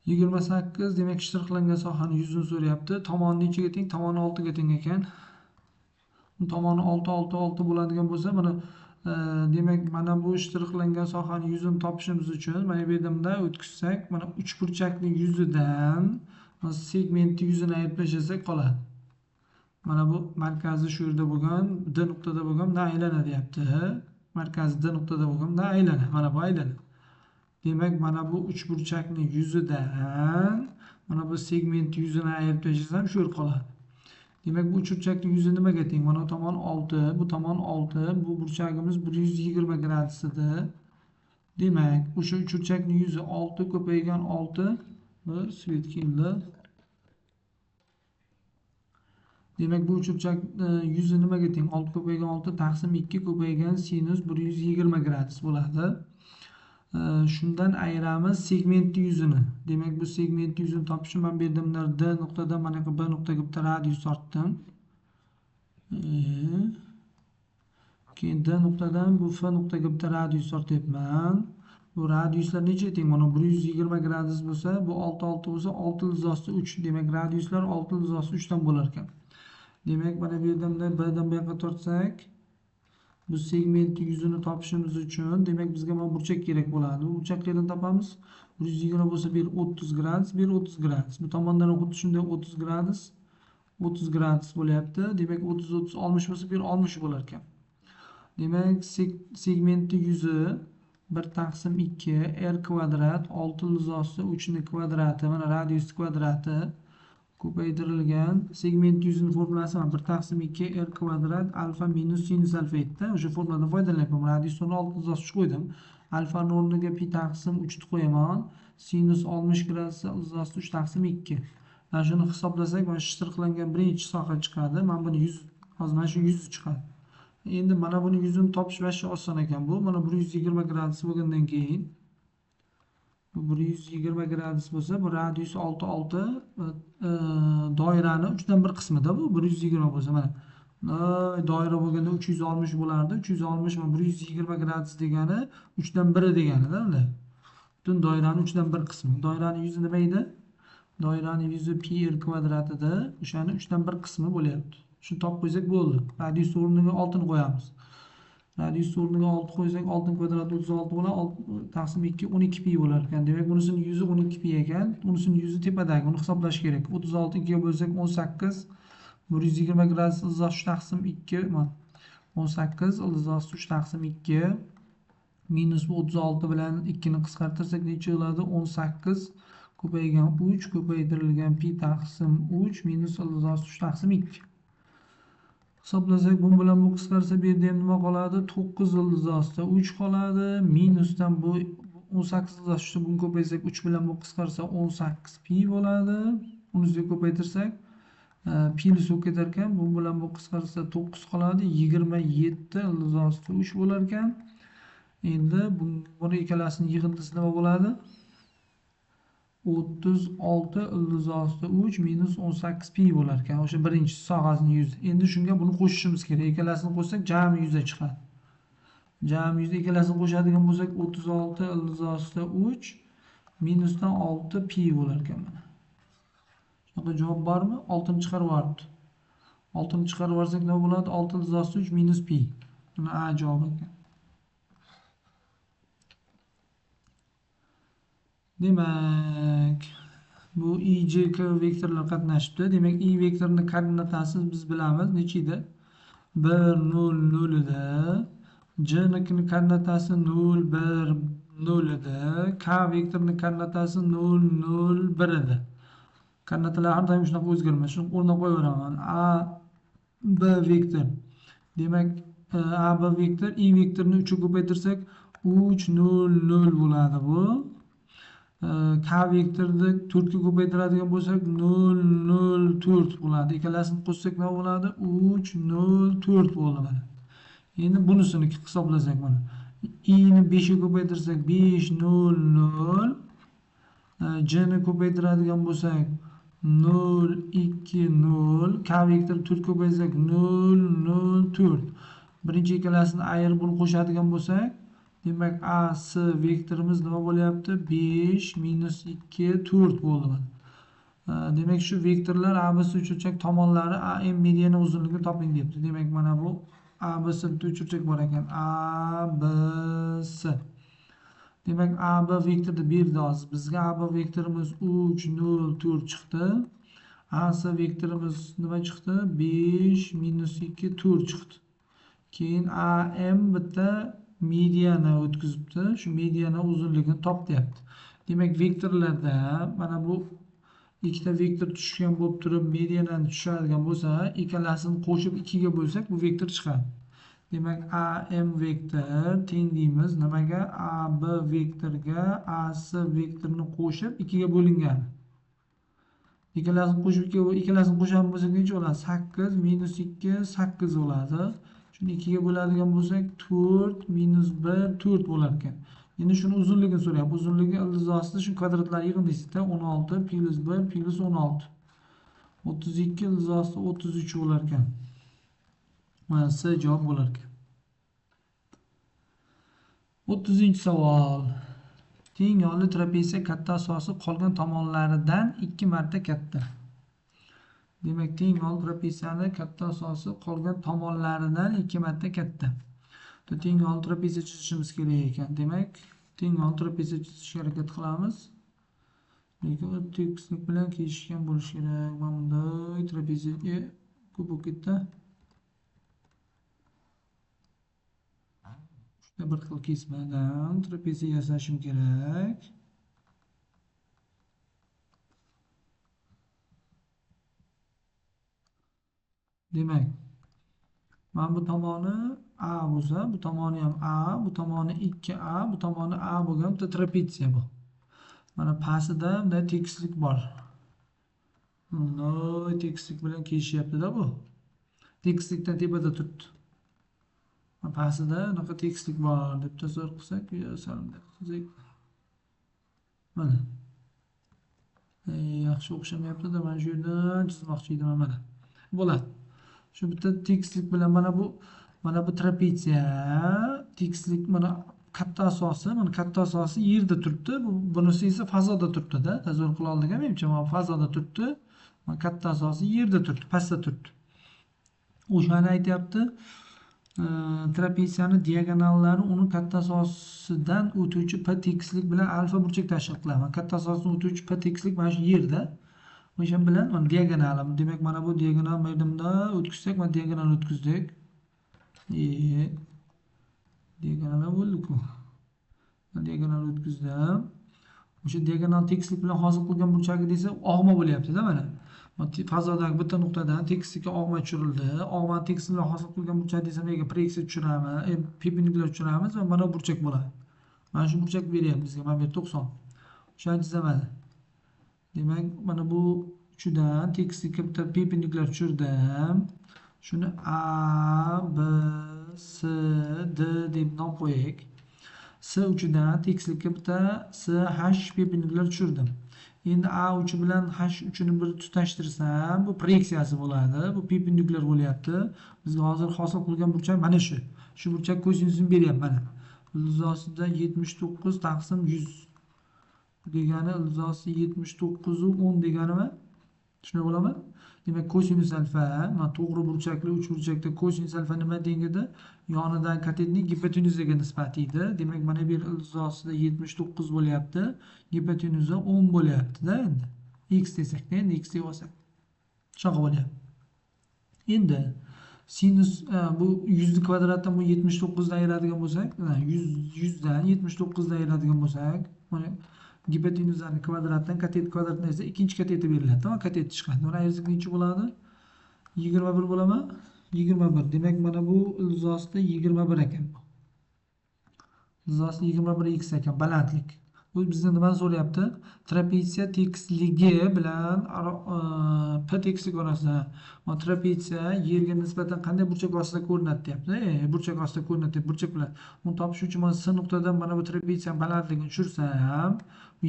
28 demak shtrixlangan sohani yuzini so'rayapti. Tomoni nechaga teng? Tomoni 6 ga teng ekan. Tomoni 6 bo'ladigan bo'lsa, mana demak mana bu shtrixlangan sohani yuzini topishimiz uchun mana bu yerda o'tkazsak, mana uchburchakning yuzidan segmentni yuzini ayirib tashlasak qoladi. Mana bu markazi shu yerda bo'lgan, D nuqtada bo'lgan, bundan aylana deyapti. Markazi D nuqtada bo'lgan, bundan aylana. Mana bu aylana. Demak, mana bu uchburchakning yuzidan mana bu segment yuzini ayirib tashlasam shu yer qoladi. Demak, bu uchburchakning yuzi nimaga teng? Mana bu tomon 6, bu tomon 6, bu burchagimiz 120 gradus edi. Demak, o'sha uchburchakning yuzi 6 ko'paygan 6 bu svet keldi. Demak, bu uchburchak yuzi nimaga teng? 6 ko'paygan 6 taqsim 2 ko'paygan sinus 120 gradus bo'ladi. Shundan ayiramiz segmentni yuzini. Demak, bu segmentni yuzini topishim men bu yerda D nuqtadan mana bu B nuqtaga bitta radius tortdim. Keyin D nuqtadan bu F nuqtaga bitta radius tortyapman. Bu radiuslar necha teng? Mana 120 gradus bo'lsa, bu 6 bo'lsa 6 izosi 3. Demak, radiuslar 6 izosi 3 dan bo'lar ekan. Demak, mana bu yerdan Bdan bu yoqqa tortsak, bu segmentni yuzini topishimiz uchun, demak, bizga mana burchak kerak bo'ladi. Bu burchak qayerdan topamiz? 120 bo'lsa, bir 30 gradus, bir 30 gradus. Bu tomondan xuddi shunday 30 gradus, 30 gradus bo'lyapti. Demak, 30 60 bo'lsa, bir 60 bo'lar ekan. Demak, segmentni yuzi 1 taqsim 2 r kvadrat 6 ildizosi 3 ni kvadrati mana radius kvadrati ko'paytirilgan segment yuzini formulasi mana 1 taqsim 2 r kvadrat alfa minus sinus alfa edi. O'sha formuladan foydalanyapman. Radiusni 6 ildizosi 3 qo'ydim. Alfani o'rniga pi taqsim 3 ni qo'yaman. Sinus 60 gradus ildizosi 3 taqsim 2. Mana shuni hisoblasak, mana shu shtrixlangan birinchi soha chiqadi. Mana buni 100 hozir mana shu 100 chiqadi. Endi mana buni yuzini topish vasha oson ekan bu. Mana 120 gradus bo'lgandan keyin bu 120 gradus bo'lsa, bu radius 6 doirani 3 dan 1 qismida bu 120 bo'lsa mana doira bo'lganda 360 bo'lardi. 360 mana 120 gradus degani 3 dan 1 deganida unda. Butun doirani 3 dan 1 qismi. Doirani yuzi nima edi? Doirani yuzi pi r kvadratida o'shani 3 dan 1 qismi bo'lyapti. Shuni topib qo'ysak bo'ldi. Radius o'rniga 6 ni qo'yamiz. Radius o'rniga 6 qo'ysak 6 kvadrati 36 bo'ladi. 6 taqsim 2 12 pi bo'lar ekan. Demak, bunisini yuzi 12 pi ekan. Unisini yuzi tepadagi. Uni hisoblash kerak. 36 2 ga bo'lsak 18 120 gradus ildizosi 3 taqsim 2 mana 18 ildizosi 3 taqsim 2 minus 36 bilan 2 ni qisqartirsak necha bo'ladi? 18 ko'paygan 3 ko'paytirilgan pi taqsim 3 minus ildizosi 3 taqsim 2. Hisoblasak, bu bilan bu qisqarsa bu yerda ham nima qoladi? 9 ildizosida 3 qoladi. Minusdan bu 18 ildizosida buni ko'paytirsak 3 bilan bu qisqarsa 18 pi bo'ladi. Uni o'ziga ko'paytirsak pini so'k ketar ekan. Bu bilan bu qisqarsa 9 qoladi. 27 ildizosida 3 bo'lar ekan. Endi buni ikkalasini yig'indisi nima bo'ladi? 36 ildizosida 3 minus 18 pi bo'lar ekan. O'sha birinchi sohasini 100. Endi shunga buni qo'shishimiz kerak. Ikkalasini qo'shsak jami 100 ga chiqadi. Jami 100 ikkalasini qo'shadigan bo'lsak 36 ildizosida 3 minusdan 6 pi bo'lar ekan mana. Shunaqa javob bormi? 6 ni chiqarib yuboribdi. 6 ni chiqarib yuborsak nima bo'ladi? 6 ildizosida 3 minus pi. Buni A javob ekan. Demak, bu I, J, K vektorlar qatnashibdi. Demak, I vektorining koordinatasini biz bilamiz. Necha edi? 1 0 0 ida. J nikining koordinatasi 0 1 0 edi. K vektorining koordinatasi 0 0 1 edi. Koordinatalar har doim shunaqa o'zgarmaydi. Shuni o'rniga qo'yaveraman. A B vektor. Demak, A B vektor I vektorini 3 ga ko'paytirsak 3 0 0 bo'ladi bu. K vektorni 4 ga ko'paytiradigan bo'lsak 0 0 4 bo'ladi. Ikkalasini qo'shsak nima bo'ladi? 3 0 4 bo'ldi mana. Endi bunisini hisoblasak mana. I ni 5 ga ko'paytirsak 5 0 0. J ni ko'paytiradigan bo'lsak 0 2 0. K vektorini 4 ga ko'paytirsak 0 0 4. Birinchi ikkalasini ayirib buni qo'shadigan bo'lsak, demak A S vektorimiz nima bo'lyapti? 5 minus 2 4 bo'ldi. Demak shu vektorlar ABC uchburchak tomonlari AM mediana uzunligini toping debdi. Demak mana bu ABC bitta uchburchak bor ekan. ABC. Demak AB vektorni berdi hozir. Bizga AB vektorimiz 3 0 4 chiqdi. AC vektorimiz nima chiqdi? 5 minus 2 4 chiqdi. Keyin AM bitta mediana o'tkazibdi. Shu mediana uzunligini top deyapti. Demak vektorlarda mana bu ikkita vektor tushgan bo'lib turib medianani tushadigan bo'lsa, ikkalasini qo'shib 2 ga bo'lsak bu vektor chiqadi. Demak AM vektor teng deymiz nimaga? AB vektorga AC vektorini qo'shib 2 ga bo'lingan. Ikkalasini qo'shib 2 ga ikkalasini qo'shamiz bo'lsak necha bo'ladi? 8 minus 2 8 bo'ladi. Shuni 2 ga bo'ladigan bo'lsak 4 minus 1 4 bo'lar ekan. Endi shuni uzunligini so'rayapti. Uzunligi ildizosida shu kvadratlar yig'indisida 16 plus 1 plus 16. 32 ildizosida 33 bo'lar ekan. Mana C javob bo'lar ekan. 30-savol. Teng yonli trapeziya katta asosi qolgan tomonlaridan 2 marta katta. Demak, teng yonli trapeziyani katta asosi qolgan tomonlaridan 2 marta katta. Teng yonli trapeziya chizishimiz kerak ekan. Demak, teng yonli trapeziya chizishga harakat qilamiz. Lekin tekislik bilan kesishgan bo'lishi kerak. Mana bunday trapeziyaga ko'p bo'lib ketdi. bir xil kesmadan trapeziya yasashim kerak. Demak, mana bu tomoni A bo'lsa, bu tomoni ham A, bu tomoni 2A, bu tomoni A bo'lgan bitta trapeziya bu. Mana pastida bunday tekislik bor. Bunday tekislik bilan kesishyapti-da bu. Tekislikdan tepada turibdi. Pastida unaqa tekislik bor deb tasavvur qilsak, qilsak. Mana. Yaxshi o'xshamayapti-da, mana shu yerdan chizmoqchi edim mana. Bo'ladi. Shu bitta tekislik bilan mana bu trapeziya, tekislik mana katta asosi yerda turibdi. Bunisi esa fazoda turibdi-da. Tasavvur qila oldingmi? Menimcha mana fazoda turibdi. Mana katta asosi yerda turibdi, pastda turibdi. O'shani aytyapti. Trapeziyani diagonallari uni katta asosidan o'tuvchi p tekislik bilan alfa burchak tashkil qiladi. Katta asosidan o'tuvchi p tekislik mana shu yerda. O'sha bilan mana diagonalim. Demak, mana bu diagonal maydonda o'tkazsak, mana diagonal o'tkazdik. Diagonal bo'ldi-ku. Diagonal o'tkazdim. O'sha diagonal tekislik bilan hosil qilgan burchagi desa, og'ma bo'lyapti-da mana. Fazodagi bitta nuqtadan tekislikka og'ma tushirildi. Og'mani tekislik bilan hosil qilgan burchak desa, nega proyeksiya tushiramiz, perpendikulyar tushiramiz va mana burchak bo'ladi. Mana shu burchak beryapti bizga. Mana bu 90. O'shani chizaman. Demak, mana bu uchidan tekislikka bitta perpendikulyar tushirdim. Shuni A, B, S, D deb nom qo'yaylik. S uchidan tekislikka bitta S, H perpendikulyar tushirdim. Endi A uchi bilan H uchini bir tutashtirsam, bu proyeksiyasi bo'ladi. Bu perpendikulyar bo'lyapti. Bizga hozir hosil qilgan burchak mana shu. Shu burchak kosinusini beryapti mana. Ilzosida 79 taqsim 100 degani ilzosi 79 u 10 deganimi? Shunday bo'ladimi? Demak, kosinus alfa, mana to'g'ri burchakli uch burchakda kosinus alfa nima dengida? Yonidan katetning gipotenuzaga nisbat edi. Demak, mana bu ilzosida 79 bo'lyapti. Gipotenuza 10 bo'lyapti-da endi. X desakda, endi x deb olsak. Shunaqa bo'lyapti. Endi sinus bu 100 ni kvadratdan bu 79 dan ayiradigan bo'lsak, 100 dan 79 dan ayiradigan bo'lsak, mana gipotenuzani kvadratdan katet kvadratdan esa ikkinchi kateti beriladi. Mana kateti chiqadi. Mana ayirsak necha bo'ladi? 21 bo'ladimi? 21. Demak, mana bu ilzosida 21 ekan bu. Ilzosida 21x ekan balandlik. Bu bizdan nimani so'rayapti? Trapeziya tekisligi bilan p tekislik orasida. Mana trapeziya yerga nisbatan qanday burchak ostida ko'rinadi deyapti. Burchak ostida ko'rinadi deb burchak bilan. Uni topish uchun mana S nuqtadan mana bu trapeziya balandligini tushirsam,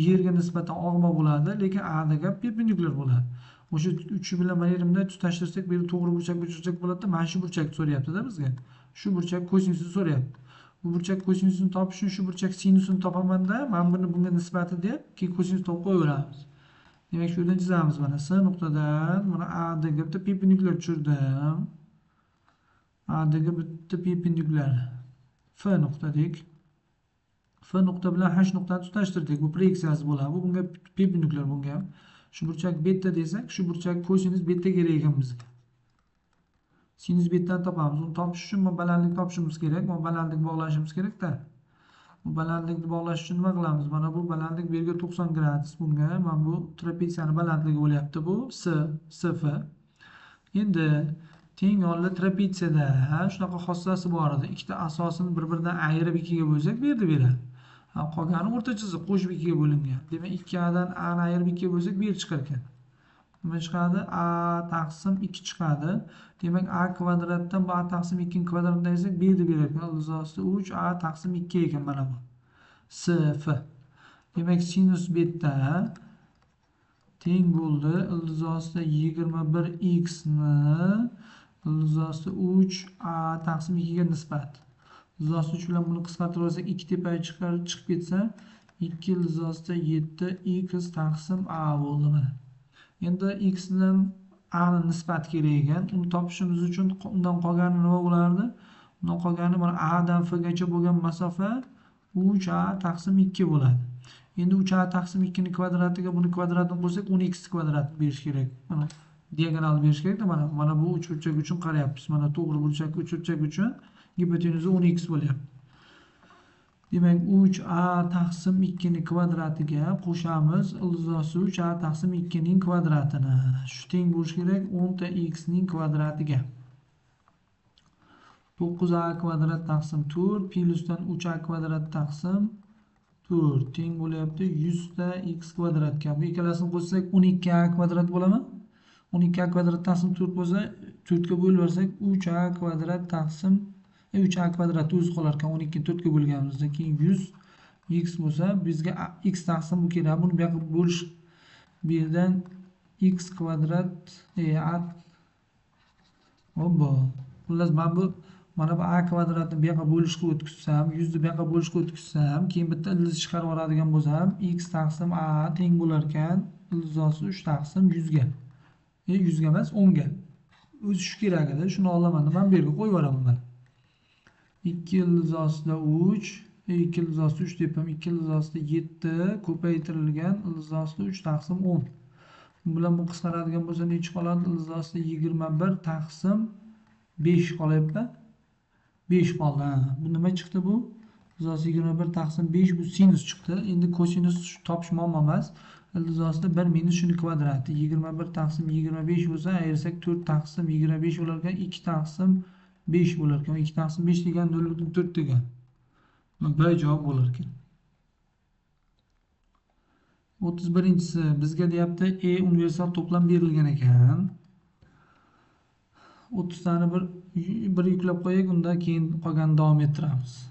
yerga nisbatan og'ma bo'ladi, lekin A'daga perpendikulyar bo'ladi. O'sha uchi bilan mana yerimda tutashtirsak, bu to'g'ri burchak bo'ladi-da, mana shu burchakni so'rayapti-da bizga. Shu burchak kosinusini so'rayapti. Bu burchak kosinusini topish uchun shu burchak sinusini topaman-da, mana buni bunga nisbati deb keyin kosinus topib qo'yaveramiz. Demak, shu yerdan chizamiz mana S nuqtadan mana A'daga bitta perpendikulyar tushirdim. A'daga bitta perpendikulyar F nuqtadik. F nuqta bilan H nuqtani tutashtirdik. Bu proyeksiyasi bo'ladi. Bu bunga perpendikulyar bunga. Shu burchak beta desak, shu burchak kosinus beta kerak ekan bizga. Sinus betani topamiz. Uni topish uchun mana balandlik topishimiz kerak. Mana balandlik bog'lashimiz kerak-da. Bu balandlikni bog'lash uchun nima qilamiz? Mana bu balandlik bu yerga 90 gradus bunga. Mana bu trapeziyani balandligi bo'lyapti bu SF. Endi teng yo'lli trapeziyada shunaqa xossasi bor edi. Ikkita asosini bir-biridan ayirib ikkiga bo'lsak, bu yerda beradi. Qolgani o'rta chiziq qo'shib ikkiga bo'lingan. Demak, 2A dan A ni ayirib ikkiga bo'lsak, bu yer chiqar ekan. Nima chiqadi? A taqsim 2 chiqadi. Demak, A kvadratdan bu A taqsim 2 ni kvadratdan ayirsak, bu yerda berar ekan. Ilzosi 3 A taqsim 2 ekan mana bu. SF. Demak, sinus beta teng bo'ldi. Ilzosida 21x ni ilzosi 3 A taqsim 2 ga nisbat. Ilzosi 3 bilan buni qisqartirib olsak, 2 tepaga chiqib ketsa, 2 ilzosida 7 x taqsim A bo'ldi mana. Endi x bilan A ni nisbat kerak ekan. Uni topishimiz uchun undan qolgani nima bo'lardi? Undan qolgani mana A dan F gacha bo'lgan masofa 3A taqsim 2 bo'ladi. Endi 3A taqsim 2 ni kvadratiga buni kvadratini qo'ysak, 10x kvadratni berish kerak. Mana diagonal berish kerak-da mana bu 3 burchak uchun qarayapmiz. Mana to'g'ri burchak 3 burchak uchun gipotenuza 10x bo'lyapti. Demak 3a taqsim 2 ni kvadratiga qo'shamiz ildizosi 3a taqsim 2 ning kvadratini. Shu teng bo'lishi kerak 10 ta x ning kvadratiga. 9a kvadrat taqsim 4 plyusdan 3a kvadrat taqsim 4 teng bo'lyapti 100 ta x kvadratga. Bu ikkalasini qo'shsak 12a kvadrat bo'ladimi? 12a kvadrat taqsim 4 bo'lsa 4 ga bo'lib bersak 3a kvadrat taqsim 3a kvadrat o'zi qolar ekan. 12 ni 4 ga bo'lganimizda keyin 100 x bo'lsa bizga x taqsim bu kerak. Buni bu yoqqa bo'lish bu yerdan x kvadrat Obbo. Xullas mana bu a kvadratni bu yoqqa bo'lishga o'tkazsam, 100 ni bu yoqqa bo'lishga o'tkazsam, keyin bitta ildiz chiqarib oladigan bo'lsam, x taqsim a teng bo'lar ekan ildizosi 3 taqsim 100 ga. 100 ga emas, 10 ga. O'zi shu kerak edi. Shuni olaman deb men bu yerga qo'yib yuboraman mana. 2 ildizosida 3, 2 ildizosida 3 deb ham 2 ildizosida 7 ko'paytirilgan ildizosida 3 taqsim 10. Bu bilan bu qisqaradigan bo'lsa necha qoladi? Ildizosida 21 taqsim 5 qolyapti. 5 qoldi. Bu nima chiqdi bu? Ildizosi 21 taqsim 5 bu sinus chiqdi. Endi kosinus topish muammo emas. Ildizosida 1 minus shuni kvadrati 21 taqsim 25 bo'lsa, ayirsak 4 taqsim 25 bo'lar ekan, 2 taqsim 5 bo'lar ekan. 2 taqsim 5 degan 0.4 degan. B javob bo'lar ekan. 31-si bizga deyapti universal to'plam berilgan ekan. 30 tani bir yuklab qo'yaylik, undan keyin qolganini davom ettiramiz.